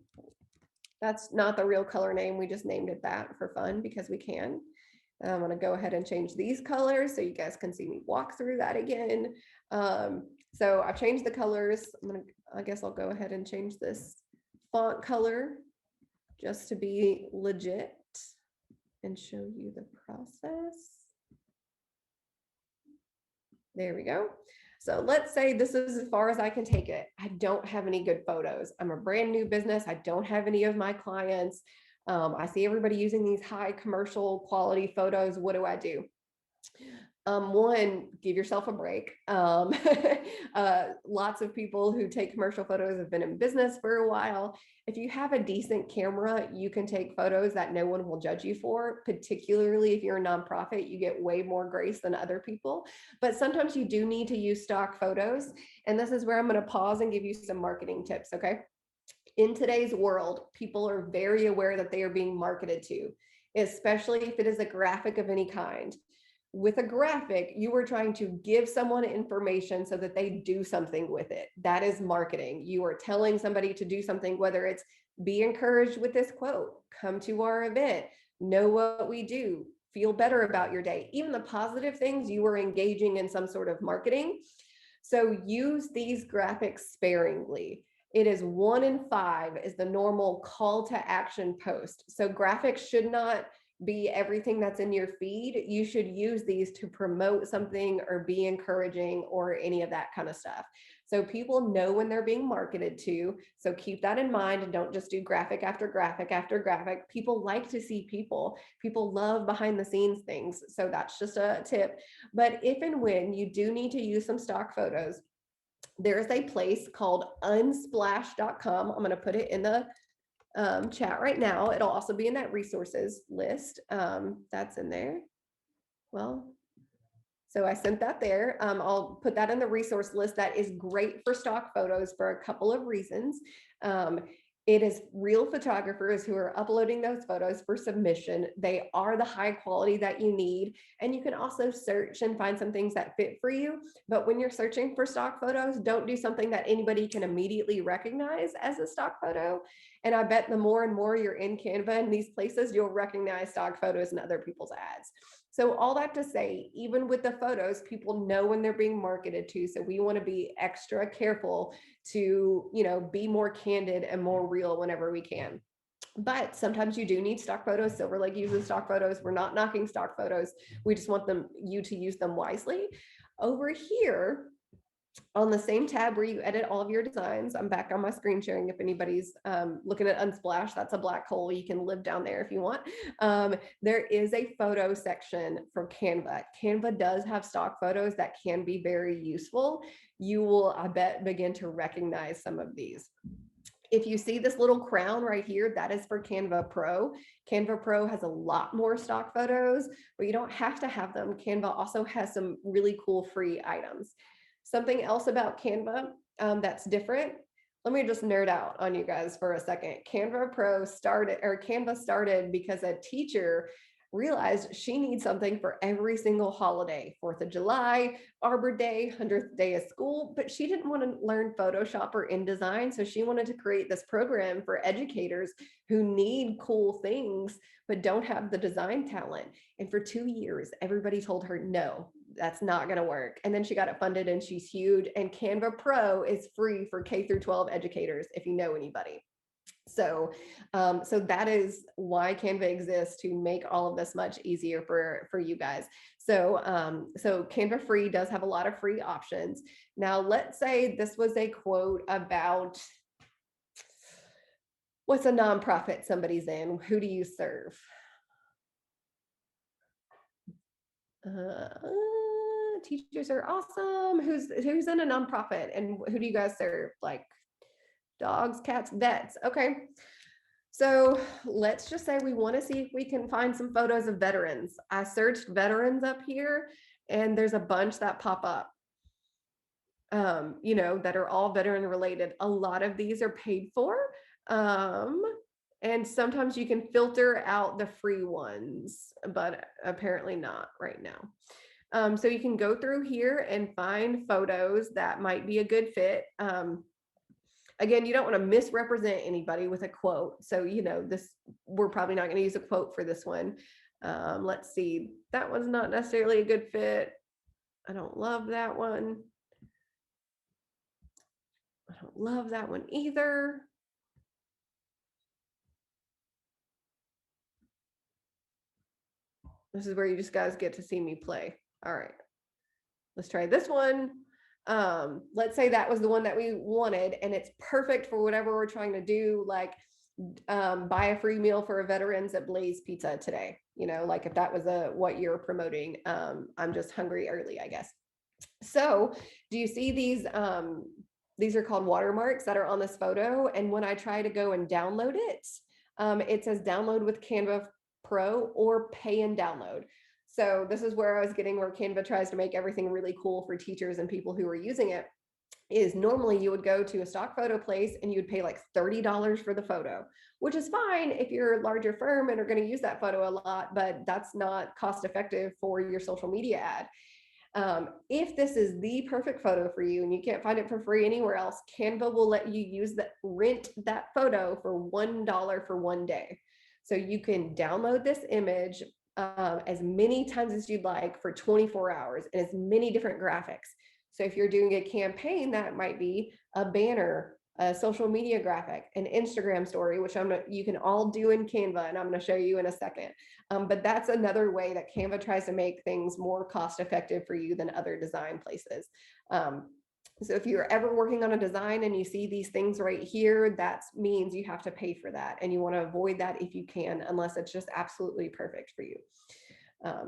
That's not the real color name. We just named it that for fun because we can. And I'm going to go ahead and change these colors so you guys can see me walk through that again. So I've changed the colors. I guess I'll go ahead and change this font color just to be legit and show you the process. There we go. So let's say this is as far as I can take it. I don't have any good photos. I'm a brand new business. I don't have any of my clients. I see everybody using these high commercial quality photos. What do I do? One, give yourself a break. Lots of people who take commercial photos have been in business for a while. If you have a decent camera, you can take photos that no one will judge you for, particularly if you're a nonprofit, you get way more grace than other people. But sometimes you do need to use stock photos. And this is where I'm going to pause and give you some marketing tips, okay? In today's world, people are very aware that they are being marketed to, especially if it is a graphic of any kind. With a graphic, you are trying to give someone information so that they do something with it. That is marketing. You are telling somebody to do something, whether it's be encouraged with this quote, come to our event, know what we do, feel better about your day. Even the positive things, you are engaging in some sort of marketing. So use these graphics sparingly. It is 1 in 5 is the normal call to action post. So graphics should not be everything that's in your feed. You should use these to promote something or be encouraging or any of that kind of stuff. So people know when they're being marketed to. So keep that in mind and don't just do graphic after graphic after graphic. People like to see people. People love behind the scenes things. So that's just a tip. But if and when you do need to use some stock photos, there's a place called unsplash.com. I'm going to put it in the chat right now. It'll also be in that resources list that's in there. Well, so I sent that there. I'll put that in the resource list. That is great for stock photos for a couple of reasons. It is real photographers who are uploading those photos for submission. They are the high quality that you need. And you can also search and find some things that fit for you. But when you're searching for stock photos, don't do something that anybody can immediately recognize as a stock photo. And I bet the more and more you're in Canva and these places, you'll recognize stock photos in other people's ads. So all that to say, even with the photos, people know when they're being marketed to. So we want to be extra careful to, be more candid and more real whenever we can. But sometimes you do need stock photos. Silverlake uses stock photos. We're not knocking stock photos. We just want you to use them wisely. Over here, on the same tab where you edit all of your designs, I'm back on my screen sharing. If anybody's looking at Unsplash, that's a black hole. You can live down there if you want. There is a photo section for Canva. Canva does have stock photos that can be very useful. You will, I bet, begin to recognize some of these. If you see this little crown right here, that is for Canva Pro. Canva Pro has a lot more stock photos, but you don't have to have them. Canva also has some really cool free items. Something else about Canva that's different. Let me just nerd out on you guys for a second. Canva started because a teacher realized she needs something for every single holiday, 4th of July, Arbor Day, 100th day of school, but she didn't want to learn Photoshop or InDesign. So she wanted to create this program for educators who need cool things, but don't have the design talent. And for 2 years, everybody told her, no, that's not going to work. And then she got it funded and she's huge. And Canva Pro is free for K through 12 educators, if you know anybody. So, so that is why Canva exists, to make all of this much easier for you guys. So, so Canva free does have a lot of free options. Now, let's say this was a quote about what's a nonprofit somebody's in. Who do you serve? Teachers are awesome. Who's in a nonprofit, and who do you guys serve? Like dogs, cats, vets. Okay. So let's just say we want to see if we can find some photos of veterans. I searched veterans up here, and there's a bunch that pop up, you know, that are all veteran related. A lot of these are paid for. And sometimes you can filter out the free ones, but apparently not right now. So you can go through here and find photos that might be a good fit. Again, you don't want to misrepresent anybody with a quote. So, you know, we're probably not going to use a quote for this one. Let's see. That one's not necessarily a good fit. I don't love that one. I don't love that one either. This is where you just guys get to see me play. All right, let's try this one. Let's say that was the one that we wanted, and it's perfect for whatever we're trying to do, like buy a free meal for veterans at Blaze Pizza today. You know, like if that was what you're promoting. I'm just hungry early, I guess. So do you see these? These are called watermarks that are on this photo. And when I try to go and download it, it says download with Canva Pro or pay and download. So this is where I was getting, where Canva tries to make everything really cool for teachers and people who are using it. Is normally you would go to a stock photo place and you'd pay like $30 for the photo, which is fine if you're a larger firm and are going to use that photo a lot, but that's not cost effective for your social media ad. If this is the perfect photo for you and you can't find it for free anywhere else, Canva will let you use rent that photo for $1 for 1 day. So you can download this image as many times as you'd like for 24 hours and as many different graphics. So if you're doing a campaign, that might be a banner, a social media graphic, an Instagram story, which you can all do in Canva, and I'm going to show you in a second. But that's another way that Canva tries to make things more cost effective for you than other design places. So if you're ever working on a design and you see these things right here, that means you have to pay for that. And you want to avoid that if you can, unless it's just absolutely perfect for you.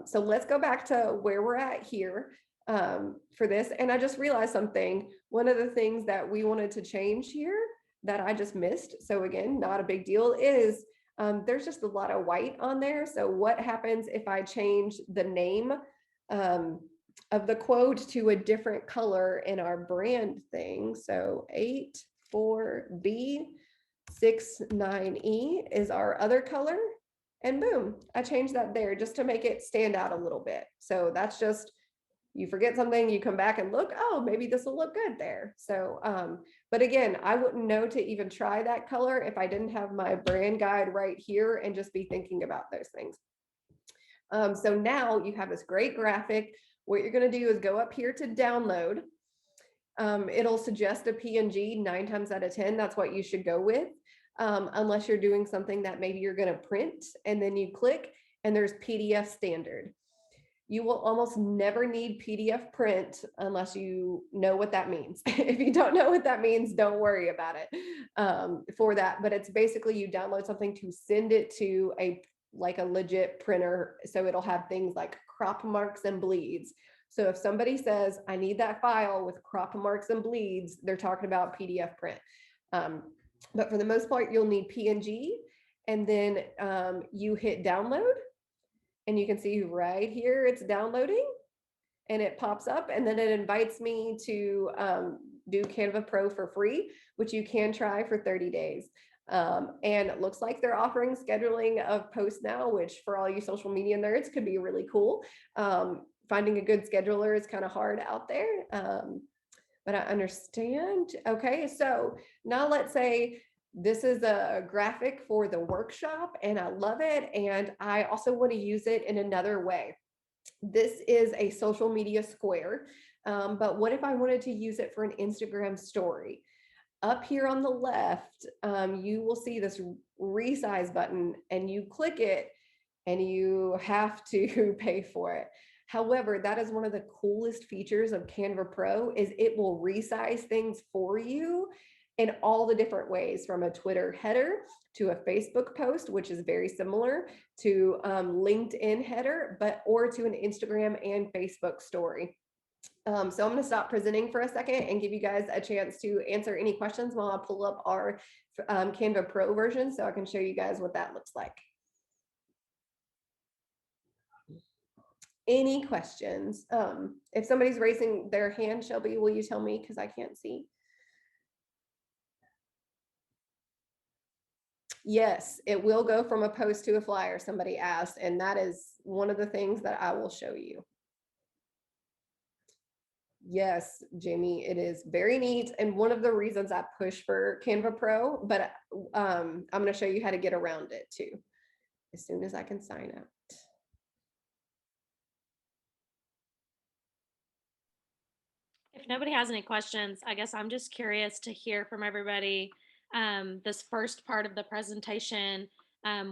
So let's go back to where we're at here for this. And I just realized something. One of the things that we wanted to change here that I just missed, so again, not a big deal, is there's just a lot of white on there. So what happens if I change the name of the quote to a different color in our brand thing? So 84B 69E is our other color. And boom, I changed that there just to make it stand out a little bit. So that's just, you forget something, you come back and look, oh, maybe this will look good there. So, but again, I wouldn't know to even try that color if I didn't have my brand guide right here and just be thinking about those things. So now you have this great graphic. What you're going to do is go up here to download. It'll suggest a PNG 9 times out of 10. That's what you should go with. Unless you're doing something that maybe you're going to print, and then you click and there's PDF standard. You will almost never need PDF print unless you know what that means. If you don't know what that means, don't worry about it for that. But it's basically you download something to send it to a legit printer. So it'll have things like crop marks and bleeds. So if somebody says, I need that file with crop marks and bleeds, they're talking about PDF print. But for the most part, you'll need PNG, and then you hit download. And you can see right here, it's downloading and it pops up, and then it invites me to do Canva Pro for free, which you can try for 30 days. And it looks like they're offering scheduling of posts now, which for all you social media nerds could be really cool. Finding a good scheduler is kind of hard out there, but I understand. Okay, so now let's say this is a graphic for the workshop and I love it. And I also want to use it in another way. This is a social media square, but what if I wanted to use it for an Instagram story? Up here on the left, you will see this resize button, and you click it and you have to pay for it. However, that is one of the coolest features of Canva Pro is it will resize things for you in all the different ways, from a Twitter header to a Facebook post, which is very similar to LinkedIn header, or to an Instagram and Facebook story. So I'm going to stop presenting for a second and give you guys a chance to answer any questions while I pull up our Canva Pro version so I can show you guys what that looks like. Any questions? If somebody's raising their hand, Shelby, will you tell me, because I can't see? Yes, it will go from a post to a flyer, somebody asked, and that is one of the things that I will show you. Yes, Jamie, it is very neat. And one of the reasons I push for Canva Pro, but I'm going to show you how to get around it too, as soon as I can sign up. If nobody has any questions, I guess I'm just curious to hear from everybody. This first part of the presentation,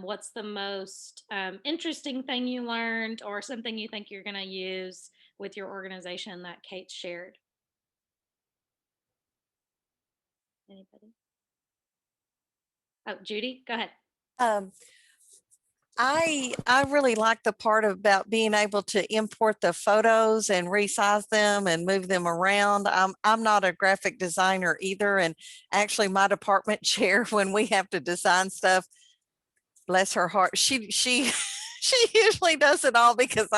what's the most interesting thing you learned, or something you think you're going to use with your organization that Kate shared? Anybody? Oh, Judy, go ahead. Um, I really like the part about being able to import the photos and resize them and move them around. I'm not a graphic designer either, and actually my department chair, when we have to design stuff, bless her heart, she she usually does it all because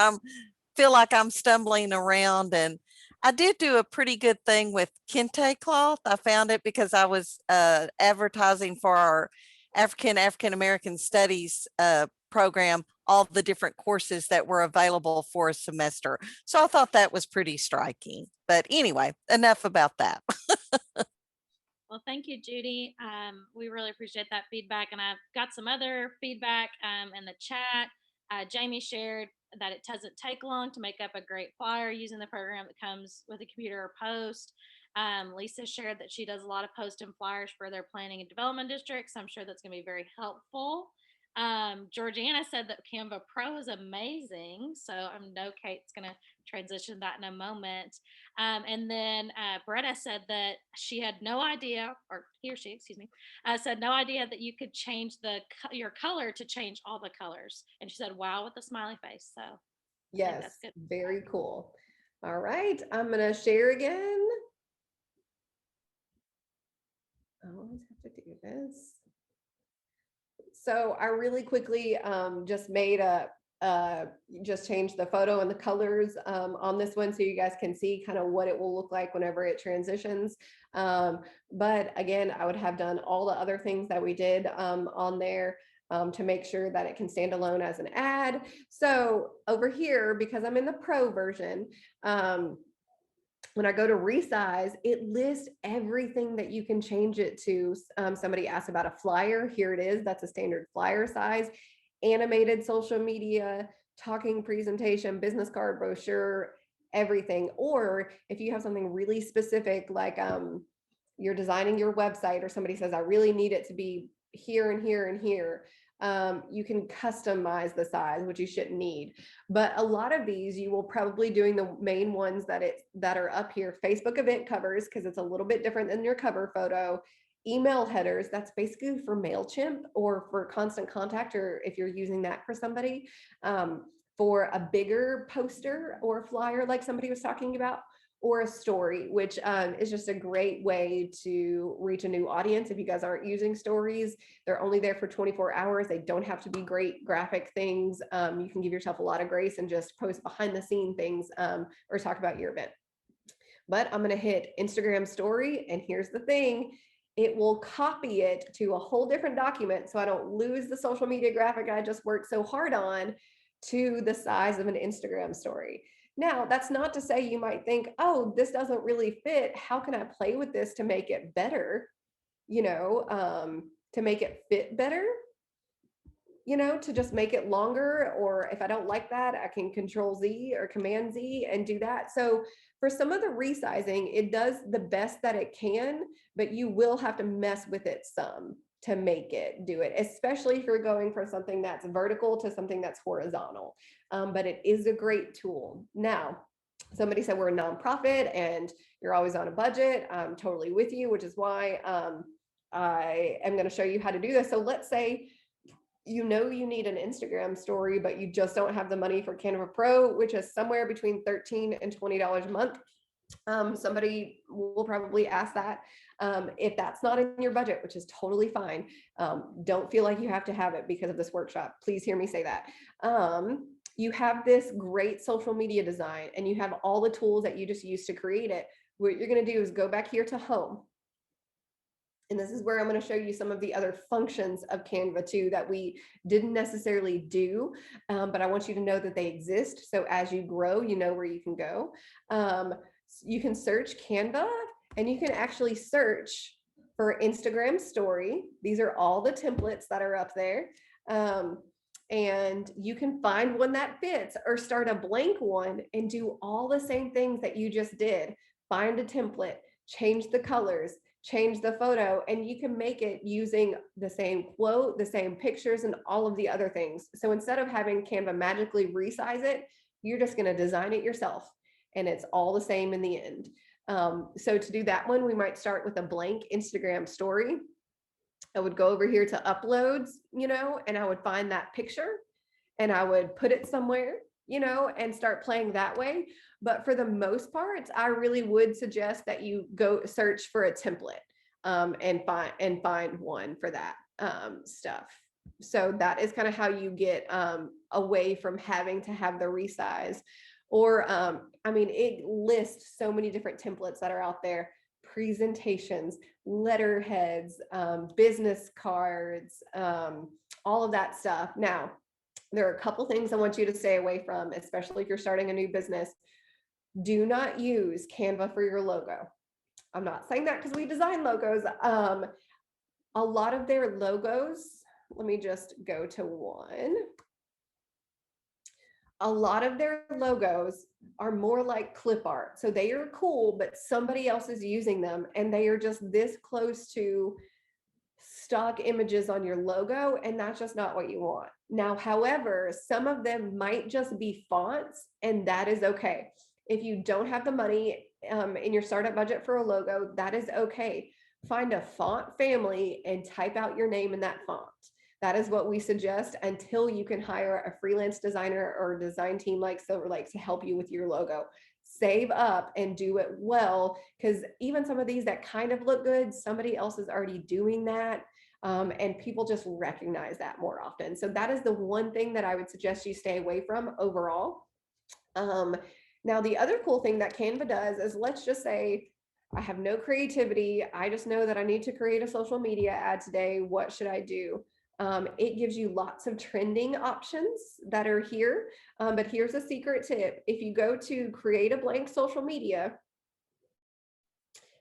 feel like I'm stumbling around. And I did do a pretty good thing with kente cloth. I found it because I was advertising for our African American Studies program, all the different courses that were available for a semester. So I thought that was pretty striking. But anyway, enough about that. Well, thank you, Judy. We really appreciate that feedback. And I've got some other feedback in the chat. Jamie shared that it doesn't take long to make up a great flyer using the program that comes with a computer or post. Lisa shared that she does a lot of post and flyers for their planning and development districts. I'm sure that's going to be very helpful. Georgiana said that Canva Pro is amazing. So I know Kate's going to transition that in a moment. And then Bretta said that she had no idea, or he or she, excuse me, said no idea that you could change your color to change all the colors. And she said, wow, with a smiley face. So yes, that's good. Very cool. All right, I'm going to share again. I always have to do this. So I really quickly just made just changed the photo and the colors on this one so you guys can see kind of what it will look like whenever it transitions. But again, I would have done all the other things that we did on there to make sure that it can stand alone as an ad. So over here, because I'm in the pro version, when I go to resize, it lists everything that you can change it to. Somebody asked about a flyer. Here it is. That's a standard flyer size. Animated social media, talking presentation, business card, brochure, everything. Or if you have something really specific, like you're designing your website, or somebody says, I really need it to be here and here and here. You can customize the size, which you shouldn't need. But a lot of these, you will probably doing the main ones that are up here. Facebook event covers, because it's a little bit different than your cover photo. Email headers, that's basically for MailChimp or for Constant Contact, or if you're using that for somebody. For a bigger poster or flyer, like somebody was talking about, or a story, which is just a great way to reach a new audience. If you guys aren't using stories, they're only there for 24 hours. They don't have to be great graphic things. You can give yourself a lot of grace and just post behind the scene things or talk about your event. But I'm going to hit Instagram story. And here's the thing. It will copy it to a whole different document, so I don't lose the social media graphic I just worked so hard on, to the size of an Instagram story. Now, that's not to say you might think, oh, this doesn't really fit. How can I play with this to make it better? To make it fit better. you know, to just make it longer. Or if I don't like that, I can Control Z or Command Z and do that. So for some of the resizing, it does the best that it can, but you will have to mess with it some to make it do it, especially if you're going from something that's vertical to something that's horizontal. But it is a great tool. Now, somebody said we're a nonprofit and you're always on a budget. I'm totally with you, which is why I am going to show you how to do this. So let's say you know you need an Instagram story, but you just don't have the money for Canva Pro, which is somewhere between $13 and $20 a month. Somebody will probably ask that. If that's not in your budget, which is totally fine, don't feel like you have to have it because of this workshop. Please hear me say that. You have this great social media design and you have all the tools that you just used to create it. What you're going to do is go back here to home. And this is where I'm going to show you some of the other functions of Canva too that we didn't necessarily do, but I want you to know that they exist. So as you grow, you know where you can go. You can search Canva and you can actually search for Instagram story. These are all the templates that are up there. And you can find one that fits or start a blank one and do all the same things that you just did. Find a template, change the colors, change the photo, and you can make it using the same quote, the same pictures, and all of the other things. So instead of having Canva magically resize it, you're just going to design it yourself, and it's all the same in the end. So to do that one, we might start with a blank Instagram story. I would go over here to uploads, you know, and I would find that picture and I would put it somewhere, you know, and start playing that way. But for the most part, I really would suggest that you go search for a template and find one for that stuff. So that is kind of how you get away from having to have the resize. Or, I mean, it lists so many different templates that are out there: presentations, letterheads, business cards, all of that stuff. Now, there are a couple things I want you to stay away from, especially if you're starting a new business. Do not use Canva for your logo. I'm not saying that because we design logos. A lot of their logos, let me just go to one. A lot of their logos are more like clip art. So they are cool, but somebody else is using them and they are just this close to stock images on your logo, and that's just not what you want. Now, however, some of them might just be fonts, and that is okay. If you don't have the money in your startup budget for a logo, that is okay. Find a font family and type out your name in that font. That is what we suggest until you can hire a freelance designer or design team like Silverlake to help you with your logo. Save up and do it well, because even some of these that kind of look good, somebody else is already doing that. And people just recognize that more often. So that is the one thing that I would suggest you stay away from overall. Now, the other cool thing that Canva does is, let's just say I have no creativity. I just know that I need to create a social media ad today. What should I do? It gives you lots of trending options that are here. But here's a secret tip. If you go to create a blank social media,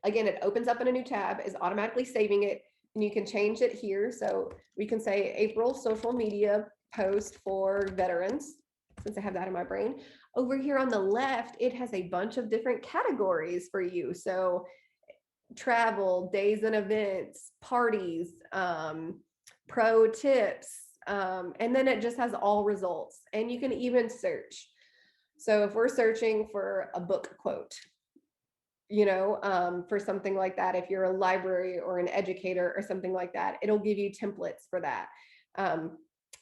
again, it opens up in a new tab, is automatically saving it, and you can change it here. So we can say April social media post for veterans, since I have that in my brain. Over here on the left, it has a bunch of different categories for you. So travel, days and events, parties, pro tips, and then it just has all results, and you can even search. So if we're searching for a book quote, you know, for something like that, if you're a library or an educator or something like that, it'll give you templates for that.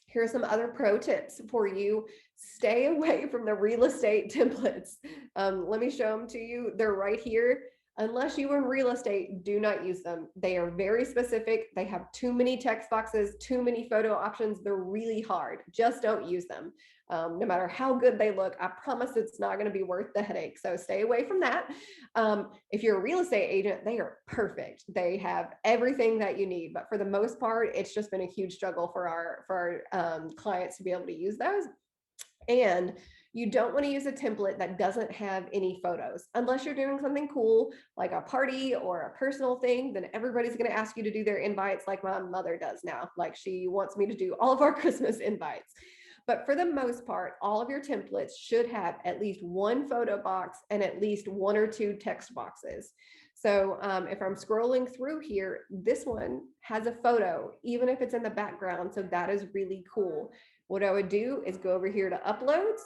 Here are some other pro tips for you. Stay away from the real estate templates. Let me show them to you. They're right here. Unless you are in real estate, do not use them. They are very specific. They have too many text boxes, too many photo options. They're really hard. Just don't use them. No matter how good they look, I promise it's not going to be worth the headache. So stay away from that. If you're a real estate agent, they are perfect. They have everything that you need. But for the most part, it's just been a huge struggle for our clients to be able to use those. And You don't want to use a template that doesn't have any photos. Unless you're doing something cool, like a party or a personal thing, then everybody's going to ask you to do their invites like my mother does now. Like she wants me to do all of our Christmas invites. But for the most part, all of your templates should have at least one photo box and at least one or two text boxes. So if I'm scrolling through here, this one has a photo, even if it's in the background. So that is really cool. What I would do is go over here to uploads.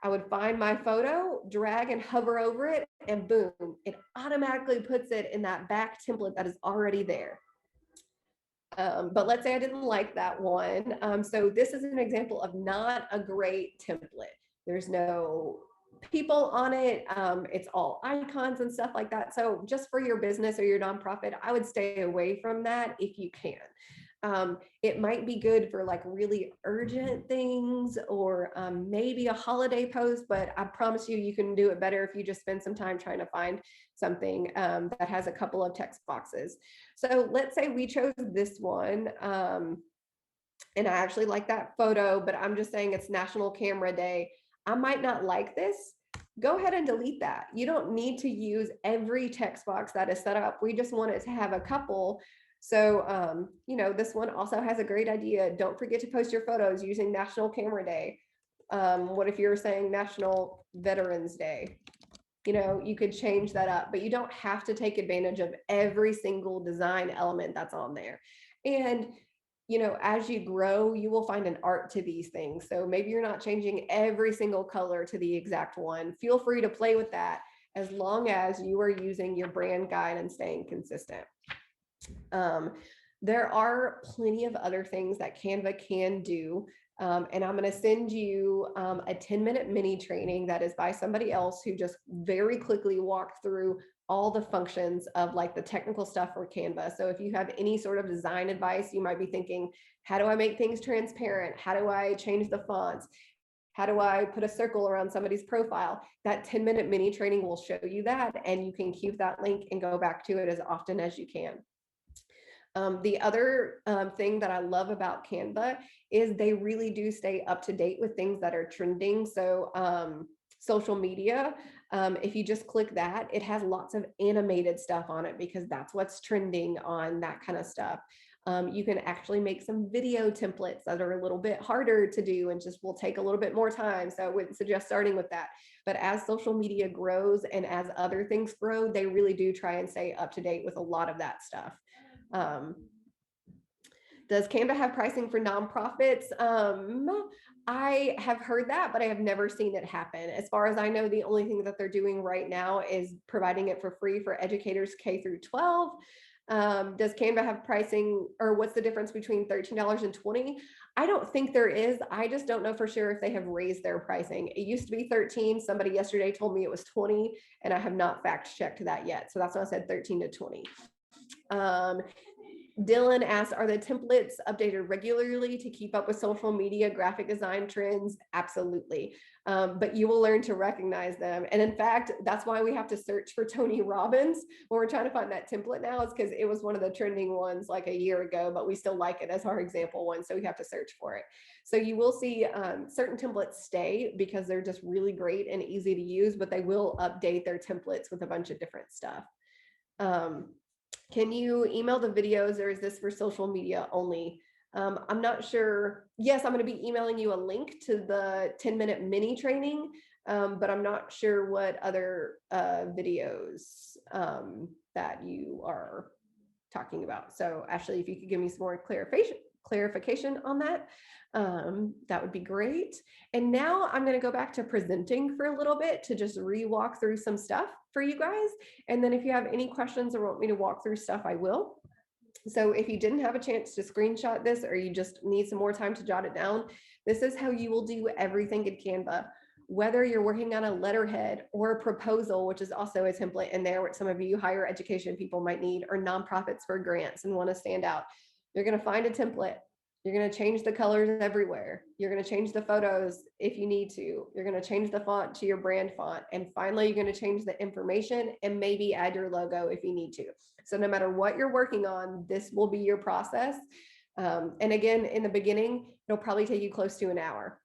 I would find my photo, drag and hover over it, and boom, it automatically puts it in that back template that is already there. But let's say I didn't like that one. So this is an example of not a great template. There's no people on it. It's all icons and stuff like that. So just for your business or your nonprofit, I would stay away from that if you can. It might be good for like really urgent things or maybe a holiday post, but I promise you, you can do it better if you just spend some time trying to find something that has a couple of text boxes. So let's say we chose this one. And I actually like that photo, but I'm just saying it's National Camera Day. I might not like this. Go ahead and delete that. You don't need to use every text box that is set up. We just want it to have a couple. So, you know, this one also has a great idea. Don't forget to post your photos using National Camera Day. What if you're saying National Veterans Day? You know, you could change that up, but you don't have to take advantage of every single design element that's on there. And, you know, as you grow, you will find an art to these things. So maybe you're not changing every single color to the exact one. Feel free to play with that as long as you are using your brand guide and staying consistent. There are plenty of other things that Canva can do. And I'm going to send you a 10-minute mini training that is by somebody else who just very quickly walked through all the functions of like the technical stuff for Canva. So if you have any sort of design advice, you might be thinking, how do I make things transparent? How do I change the fonts? How do I put a circle around somebody's profile? That 10-minute mini training will show you that, and you can keep that link and go back to it as often as you can. The other thing that I love about Canva is they really do stay up to date with things that are trending. So social media, if you just click that, it has lots of animated stuff on it because that's what's trending on that kind of stuff. You can actually make some video templates that are a little bit harder to do and just will take a little bit more time. So I wouldn't suggest starting with that. But as social media grows and as other things grow, they really do try and stay up to date with a lot of that stuff. Does Canva have pricing for nonprofits? I have heard that, but I have never seen it happen. As far as I know, the only thing that they're doing right now is providing it for free for educators K through 12. Does Canva have pricing, or what's the difference between $13 and $20? I don't think there is. I just don't know for sure if they have raised their pricing. It used to be 13. Somebody yesterday told me it was 20, and I have not fact checked that yet. So that's why I said 13 to 20. Dylan asked, are the templates updated regularly to keep up with social media graphic design trends? Absolutely. But you will learn to recognize them. And in fact, that's why we have to search for Tony Robbins when we're trying to find that template now, is because it was one of the trending ones like a year ago, but we still like it as our example one. So we have to search for it. So you will see certain templates stay because they're just really great and easy to use, but they will update their templates with a bunch of different stuff. Can you email the videos, or is this for social media only? I'm not sure. Yes, I'm going to be emailing you a link to the 10-minute mini training, but I'm not sure what other videos that you are talking about. So Ashley, if you could give me some more clarification on that, that would be great. And now I'm going to go back to presenting for a little bit to just re-walk through some stuff for you guys. And then if you have any questions or want me to walk through stuff, I will. So if you didn't have a chance to screenshot this, or you just need some more time to jot it down, this is how you will do everything in Canva. Whether you're working on a letterhead or a proposal, which is also a template in there, which some of you higher education people might need, or nonprofits for grants and want to stand out, you're going to find a template. You're going to change the colors everywhere. You're going to change the photos if you need to. You're going to change the font to your brand font. And finally, you're going to change the information and maybe add your logo if you need to. So no matter what you're working on, this will be your process. And again, in the beginning, it'll probably take you close to an hour.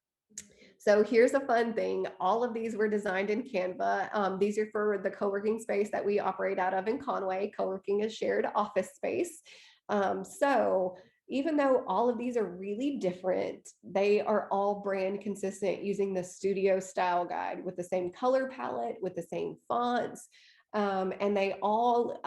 So here's a fun thing. All of these were designed in Canva. These are for the co-working space that we operate out of in Conway. Co-working is shared office space. So even though all of these are really different, they are all brand consistent using the studio style guide with the same color palette, with the same fonts. And they all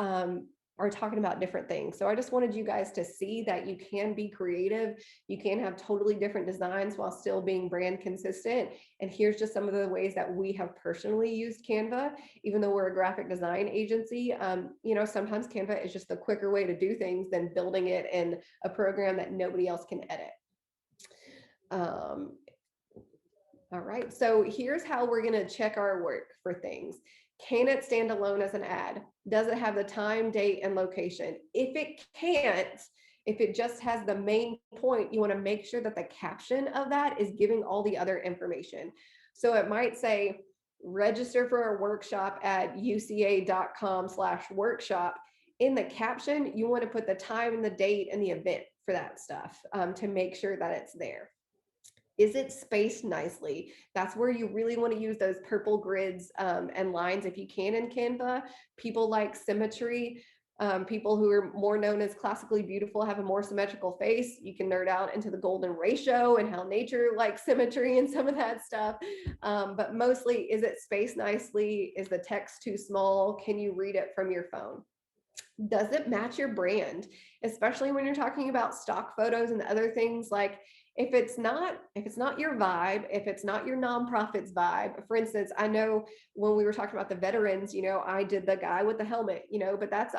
are talking about different things. So I just wanted you guys to see that you can be creative. You can have totally different designs while still being brand consistent. And here's just some of the ways that we have personally used Canva, even though we're a graphic design agency. You know, sometimes Canva is just the quicker way to do things than building it in a program that nobody else can edit. All right, so here's how we're going to check our work for things. Can it stand alone as an ad? Does it have the time, date, and location? If it can't, if it just has the main point, you want to make sure that the caption of that is giving all the other information. So it might say, register for a workshop at uca.com/workshop. In the caption, you want to put the time and the date and the event for that stuff to make sure that it's there. Is it spaced nicely? That's where you really want to use those purple grids and lines if you can in Canva. People like symmetry. People who are more known as classically beautiful have a more symmetrical face. You can nerd out into the golden ratio and how nature likes symmetry and some of that stuff. But mostly, is it spaced nicely? Is the text too small? Can you read it from your phone? Does it match your brand? Especially when you're talking about stock photos and other things, like if it's not your vibe, if it's not your nonprofit's vibe. For instance, I know when we were talking about the veterans, you know, I did the guy with the helmet, you know, but that's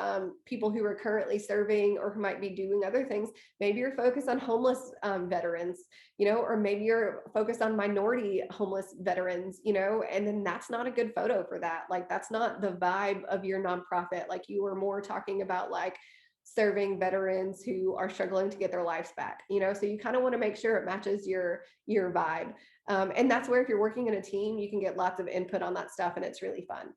people who are currently serving or who might be doing other things. Maybe you're focused on homeless veterans, you know, or maybe you're focused on minority homeless veterans, you know, and then that's not a good photo for that. Like, that's not the vibe of your nonprofit. Like, you were more talking about like serving veterans who are struggling to get their lives back, you know, so you kind of want to make sure it matches your vibe. And that's where, if you're working in a team, you can get lots of input on that stuff, and it's really fun.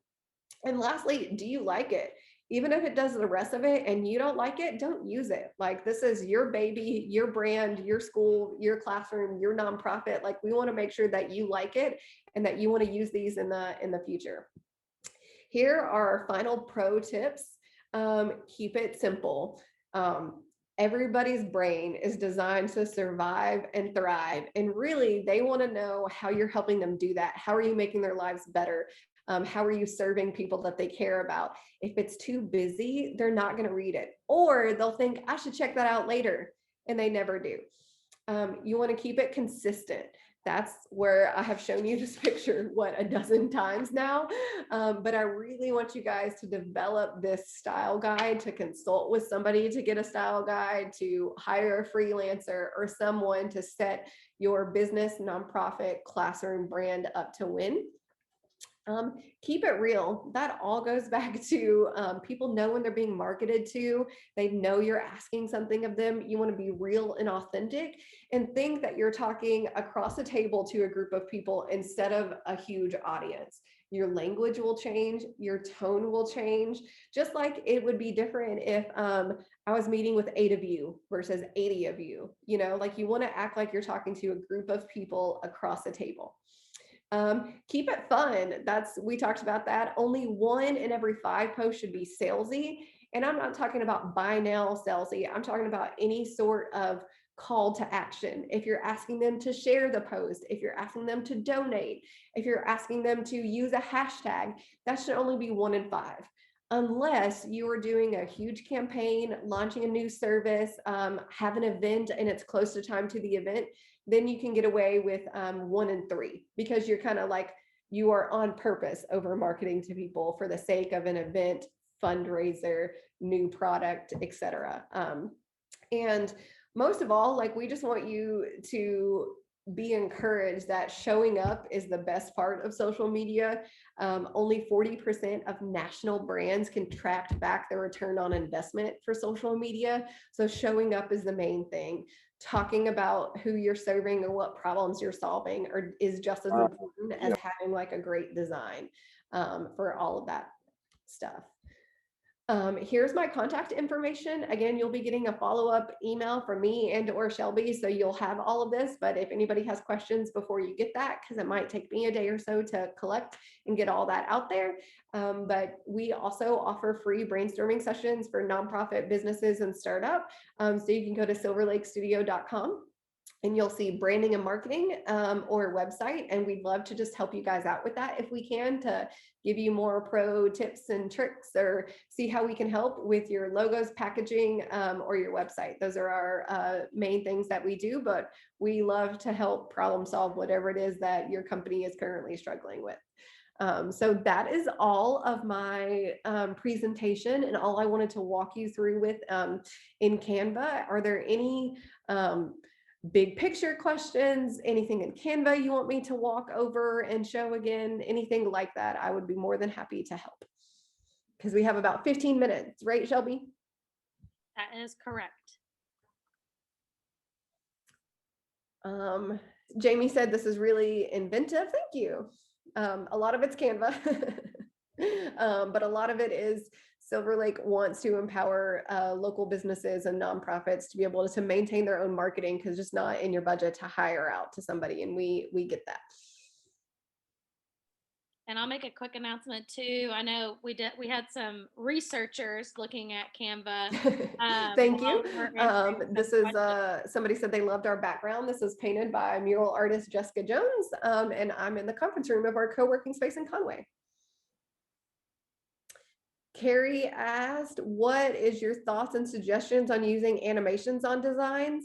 And lastly, do you like it? Even if it does the rest of it and you don't like it, don't use it. Like, this is your baby, your brand, your school, your classroom, your nonprofit. Like, we want to make sure that you like it and that you want to use these in the future. Here are our final pro tips. Keep it simple. Everybody's brain is designed to survive and thrive. And really, they want to know how you're helping them do that. How are you making their lives better? How are you serving people that they care about? If it's too busy, they're not going to read it, or they'll think, I should check that out later, and they never do. You want to keep it consistent. That's where I have shown you this picture, a dozen times now. But I really want you guys to develop this style guide, to consult with somebody to get a style guide, to hire a freelancer or someone to set your business, nonprofit, classroom brand up to win. Keep it real. That all goes back to people know when they're being marketed to. They know you're asking something of them. You want to be real and authentic, and think that you're talking across a table to a group of people instead of a huge audience. Your language will change, your tone will change, just like it would be different if I was meeting with 8 of you versus 80 of you. You know, like, you want to act like you're talking to a group of people across a table. Keep it fun. We talked about that. Only 1 in every 5 posts should be salesy. And I'm not talking about buy now salesy. I'm talking about any sort of call to action. If you're asking them to share the post, if you're asking them to donate, if you're asking them to use a hashtag, that should only be 1 in 5. Unless you are doing a huge campaign, launching a new service, have an event and it's close to time to the event, then you can get away with 1 in 3, because you're kind of like, you are on purpose over marketing to people for the sake of an event, fundraiser, new product, etc. And most of all, like, we just want you to be encouraged that showing up is the best part of social media. Only 40% of national brands can track back their return on investment for social media. So showing up is the main thing. Talking about who you're serving or what problems you're solving is just as important as having like a great design for all of that stuff. Here's my contact information. Again, you'll be getting a follow-up email from me and or Shelby, so you'll have all of this. But if anybody has questions before you get that, because it might take me a day or so to collect and get all that out there. But we also offer free brainstorming sessions for nonprofit businesses and startup. So you can go to silverlakestudio.com. and you'll see branding and marketing or website. And we'd love to just help you guys out with that if we can, to give you more pro tips and tricks, or see how we can help with your logos, packaging, or your website. Those are our main things that we do, but we love to help problem solve whatever it is that your company is currently struggling with. So that is all of my presentation and all I wanted to walk you through with in Canva. Are there any big picture questions, anything in Canva you want me to walk over and show again, anything like that? I would be more than happy to help, because we have about 15 minutes, right, Shelby? That is correct. Jamie said this is really inventive. Thank you. A lot of it's Canva, but a lot of it is Silverlake wants to empower local businesses and nonprofits to be able to maintain their own marketing, because it's just not in your budget to hire out to somebody, and we get that. And I'll make a quick announcement too. I know we had some researchers looking at Canva. Thank you. This is questions. somebody said they loved our background. This is painted by mural artist Jessica Jones, and I'm in the conference room of our co-working space in Conway. Carrie asked, what is your thoughts and suggestions on using animations on designs?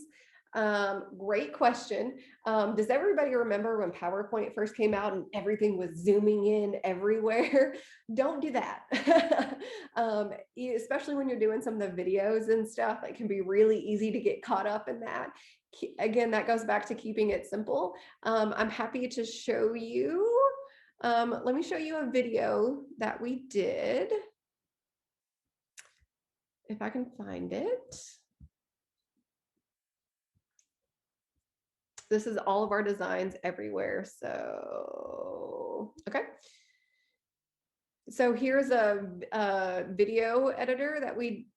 Great question. Does everybody remember when PowerPoint first came out and everything was zooming in everywhere? Don't do that. Especially when you're doing some of the videos and stuff, it can be really easy to get caught up in that. Again, that goes back to keeping it simple. I'm happy to show you. Let me show you a video that we did, if I can find it. This is all of our designs everywhere. So, okay. So here's a video editor that we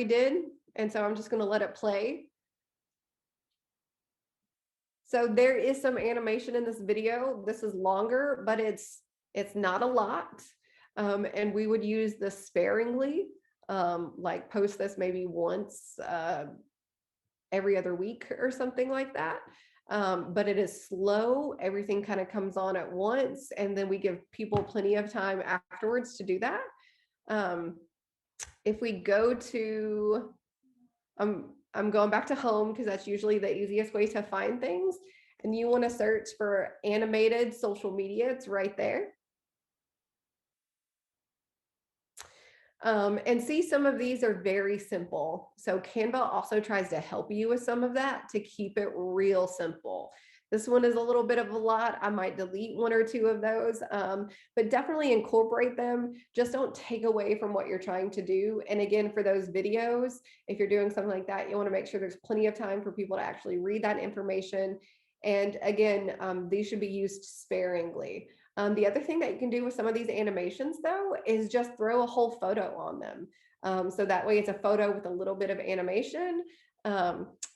did. And so I'm just going to let it play. So there is some animation in this video. This is longer, but it's not a lot. And we would use this sparingly, like post this maybe once every other week or something like that. But it is slow. Everything kind of comes on at once, and then we give people plenty of time afterwards to do that. If we go to, I'm going back to home because that's usually the easiest way to find things. And you want to search for animated social media. It's right there. And see, some of these are very simple. So Canva also tries to help you with some of that to keep it real simple. This one is a little bit of a lot. I might delete one or two of those, but definitely incorporate them. Just don't take away from what you're trying to do. And again, for those videos, if you're doing something like that, you want to make sure there's plenty of time for people to actually read that information. And again, these should be used sparingly. The other thing that you can do with some of these animations, though, is just throw a whole photo on them. So that way it's a photo with a little bit of animation.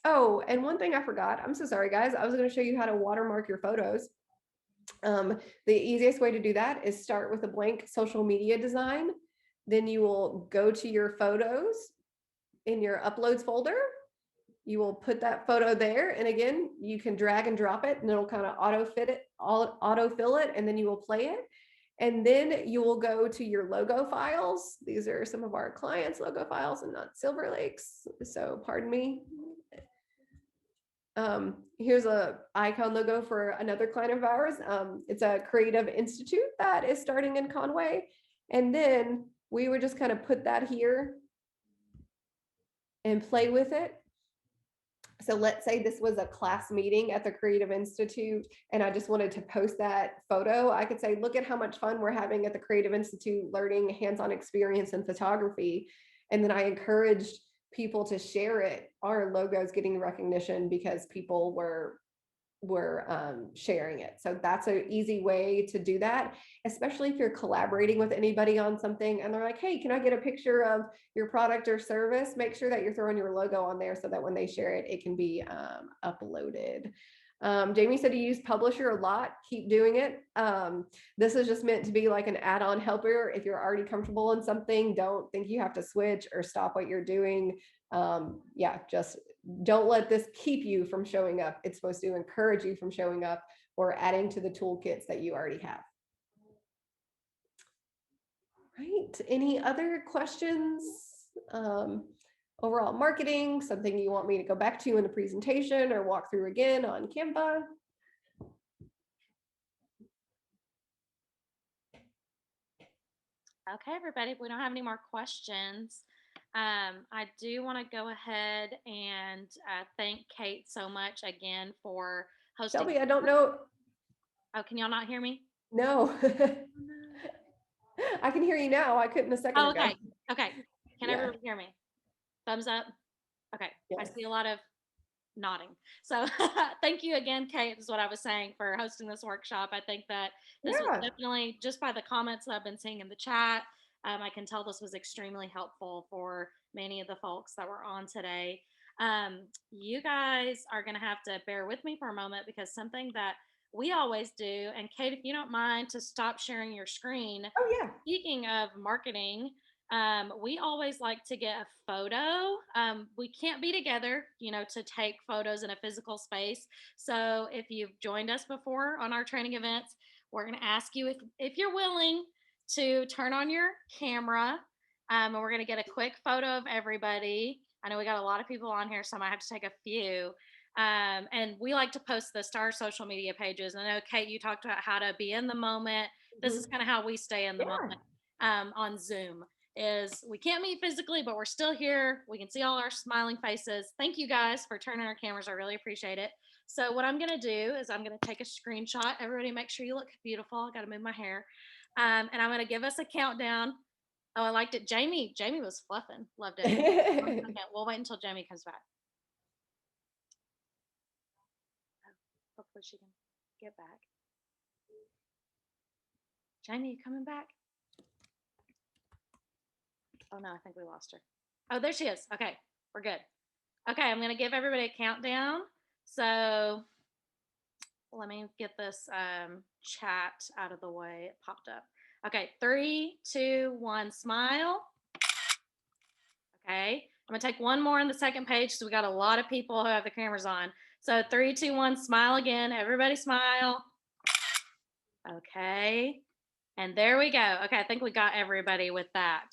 Oh, and one thing I forgot, I'm so sorry, guys. I was going to show you how to watermark your photos. The easiest way to do that is start with a blank social media design. Then you will go to your photos in your uploads folder. You will put that photo there. And again, you can drag and drop it and it'll kind of autofill it, and then you will play it. And then you will go to your logo files. These are some of our clients' logo files and not Silverlake's. So pardon me. Here's a icon logo for another client of ours. It's a creative institute that is starting in Conway. And then we would just kind of put that here and play with it. So let's say this was a class meeting at the Creative Institute and I just wanted to post that photo. I could say, look at how much fun we're having at the Creative Institute learning hands-on experience in photography. And then I encouraged people to share it. Our logo's getting recognition because people were we're sharing it. So that's an easy way to do that, especially if you're collaborating with anybody on something and they're like, hey, can I get a picture of your product or service? Make sure that you're throwing your logo on there so that when they share it, it can be uploaded. Jamie said you use Publisher a lot. Keep doing it. This is just meant to be like an add-on helper. If you're already comfortable in something, don't think you have to switch or stop what you're doing. Yeah, just don't let this keep you from showing up. It's supposed to encourage you from showing up or adding to the toolkits that you already have. Right. Any other questions? Overall marketing, something you want me to go back to in the presentation or walk through again on Canva? Okay, everybody, if we don't have any more questions, I do want to go ahead and thank Kate so much again for hosting. Shelby, I don't know. Oh, can y'all not hear me? No. I can hear you now. I couldn't a second ago. Okay. Okay. Can everyone hear me? Thumbs up. Okay. Yes. I see a lot of nodding. So thank you again, Kate, is what I was saying, for hosting this workshop. I think that this was definitely, just by the comments that I've been seeing in the chat, I can tell this was extremely helpful for many of the folks that were on today. You guys are going to have to bear with me for a moment, because something that we always do, and Kate, if you don't mind to stop sharing your screen. Oh yeah. Speaking of marketing, we always like to get a photo. We can't be together, to take photos in a physical space. So if you've joined us before on our training events, we're going to ask you if you're willing to turn on your camera, and we're going to get a quick photo of everybody. I know we got a lot of people on here, so I might have to take a few. And we like to post this to our social media pages. And I know, Kate, you talked about how to be in the moment. This is kind of how we stay in the moment on Zoom. Is we can't meet physically, but we're still here. We can see all our smiling faces. Thank you guys for turning our cameras. I really appreciate it. So what I'm going to do is I'm going to take a screenshot. Everybody make sure you look beautiful. I got to move my hair. And I'm going to give us a countdown. Oh, I liked it. Jamie was fluffing. Loved it. Okay, we'll wait until Jamie comes back. Hopefully she can get back. Jamie, you coming back? Oh no, I think we lost her. Oh, there she is. Okay, we're good. Okay, I'm gonna give everybody a countdown. So let me get this chat out of the way. It popped up. Okay, 3, 2, 1, smile. Okay, I'm gonna take one more on the second page because we got a lot of people who have the cameras on. So 3, 2, 1, smile again. Everybody smile. Okay, and there we go. Okay, I think we got everybody with that.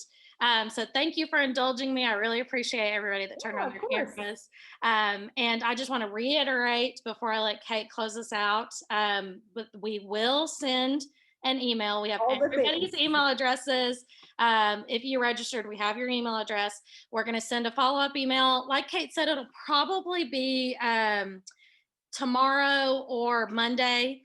So thank you for indulging me. I really appreciate everybody that turned on their cameras. And I just want to reiterate before I let Kate close us out, but we will send an email. We have everybody's email addresses. If you registered, we have your email address. We're going to send a follow-up email. Like Kate said, it'll probably be tomorrow or Monday.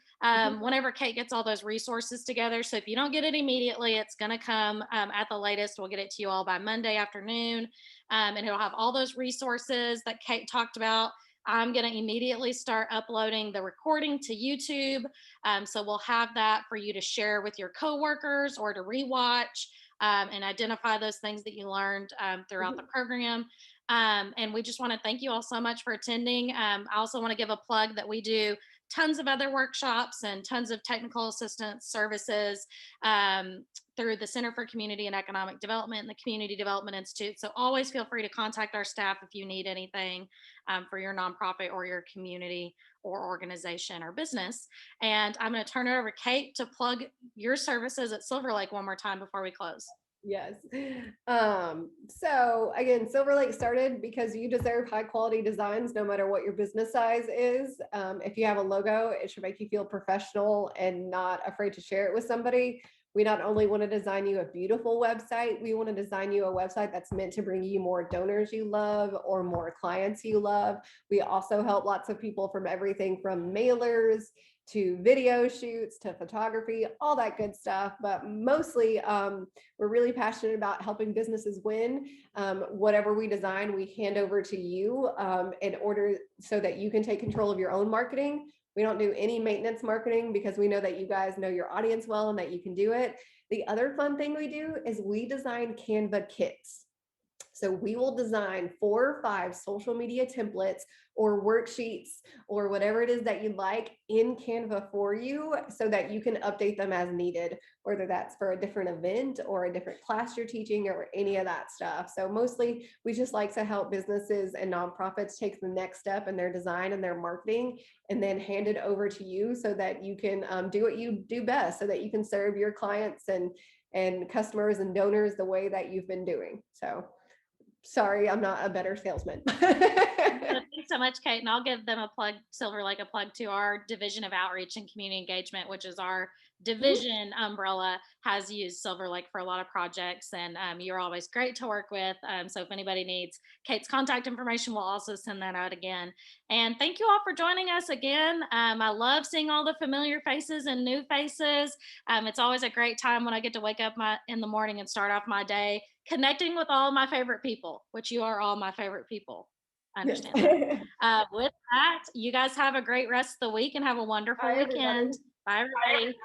Whenever Kate gets all those resources together. So if you don't get it immediately, it's going to come at the latest. We'll get it to you all by Monday afternoon. And it'll have all those resources that Kate talked about. I'm going to immediately start uploading the recording to YouTube. So we'll have that for you to share with your coworkers or to rewatch and identify those things that you learned throughout the program. And we just want to thank you all so much for attending. I also want to give a plug that we do tons of other workshops and tons of technical assistance services through the Center for Community and Economic Development and the Community Development Institute. So always feel free to contact our staff if you need anything for your nonprofit or your community or organization or business. And I'm going to turn it over to Kate to plug your services at Silverlake one more time before we close. Yes. So again, Silverlake started because you deserve high quality designs no matter what your business size is. If you have a logo, it should make you feel professional and not afraid to share it with somebody. We not only want to design you a beautiful website, we want to design you a website that's meant to bring you more donors you love or more clients you love. We also help lots of people from everything from mailers to video shoots, to photography, all that good stuff. But mostly, we're really passionate about helping businesses win. Whatever we design, we hand over to you in order so that you can take control of your own marketing. We don't do any maintenance marketing because we know that you guys know your audience well and that you can do it. The other fun thing we do is we design Canva kits. So we will design 4 or 5 social media templates or worksheets or whatever it is that you'd like in Canva for you so that you can update them as needed, whether that's for a different event or a different class you're teaching or any of that stuff. So mostly we just like to help businesses and nonprofits take the next step in their design and their marketing and then hand it over to you so that you can do what you do best, so that you can serve your clients and customers and donors the way that you've been doing. So sorry, I'm not a better salesman. Thanks so much, Kate. And I'll give them a plug, Silverlake, a plug to our division of outreach and community engagement, which is our division umbrella, has used Silverlake for a lot of projects. And you're always great to work with. So if anybody needs Kate's contact information, we'll also send that out again. And thank you all for joining us again. I love seeing all the familiar faces and new faces. It's always a great time when I get to wake up in the morning and start off my day connecting with all my favorite people, which you are all my favorite people. I understand that. With that, you guys have a great rest of the week and have a wonderful weekend. Bye, everybody.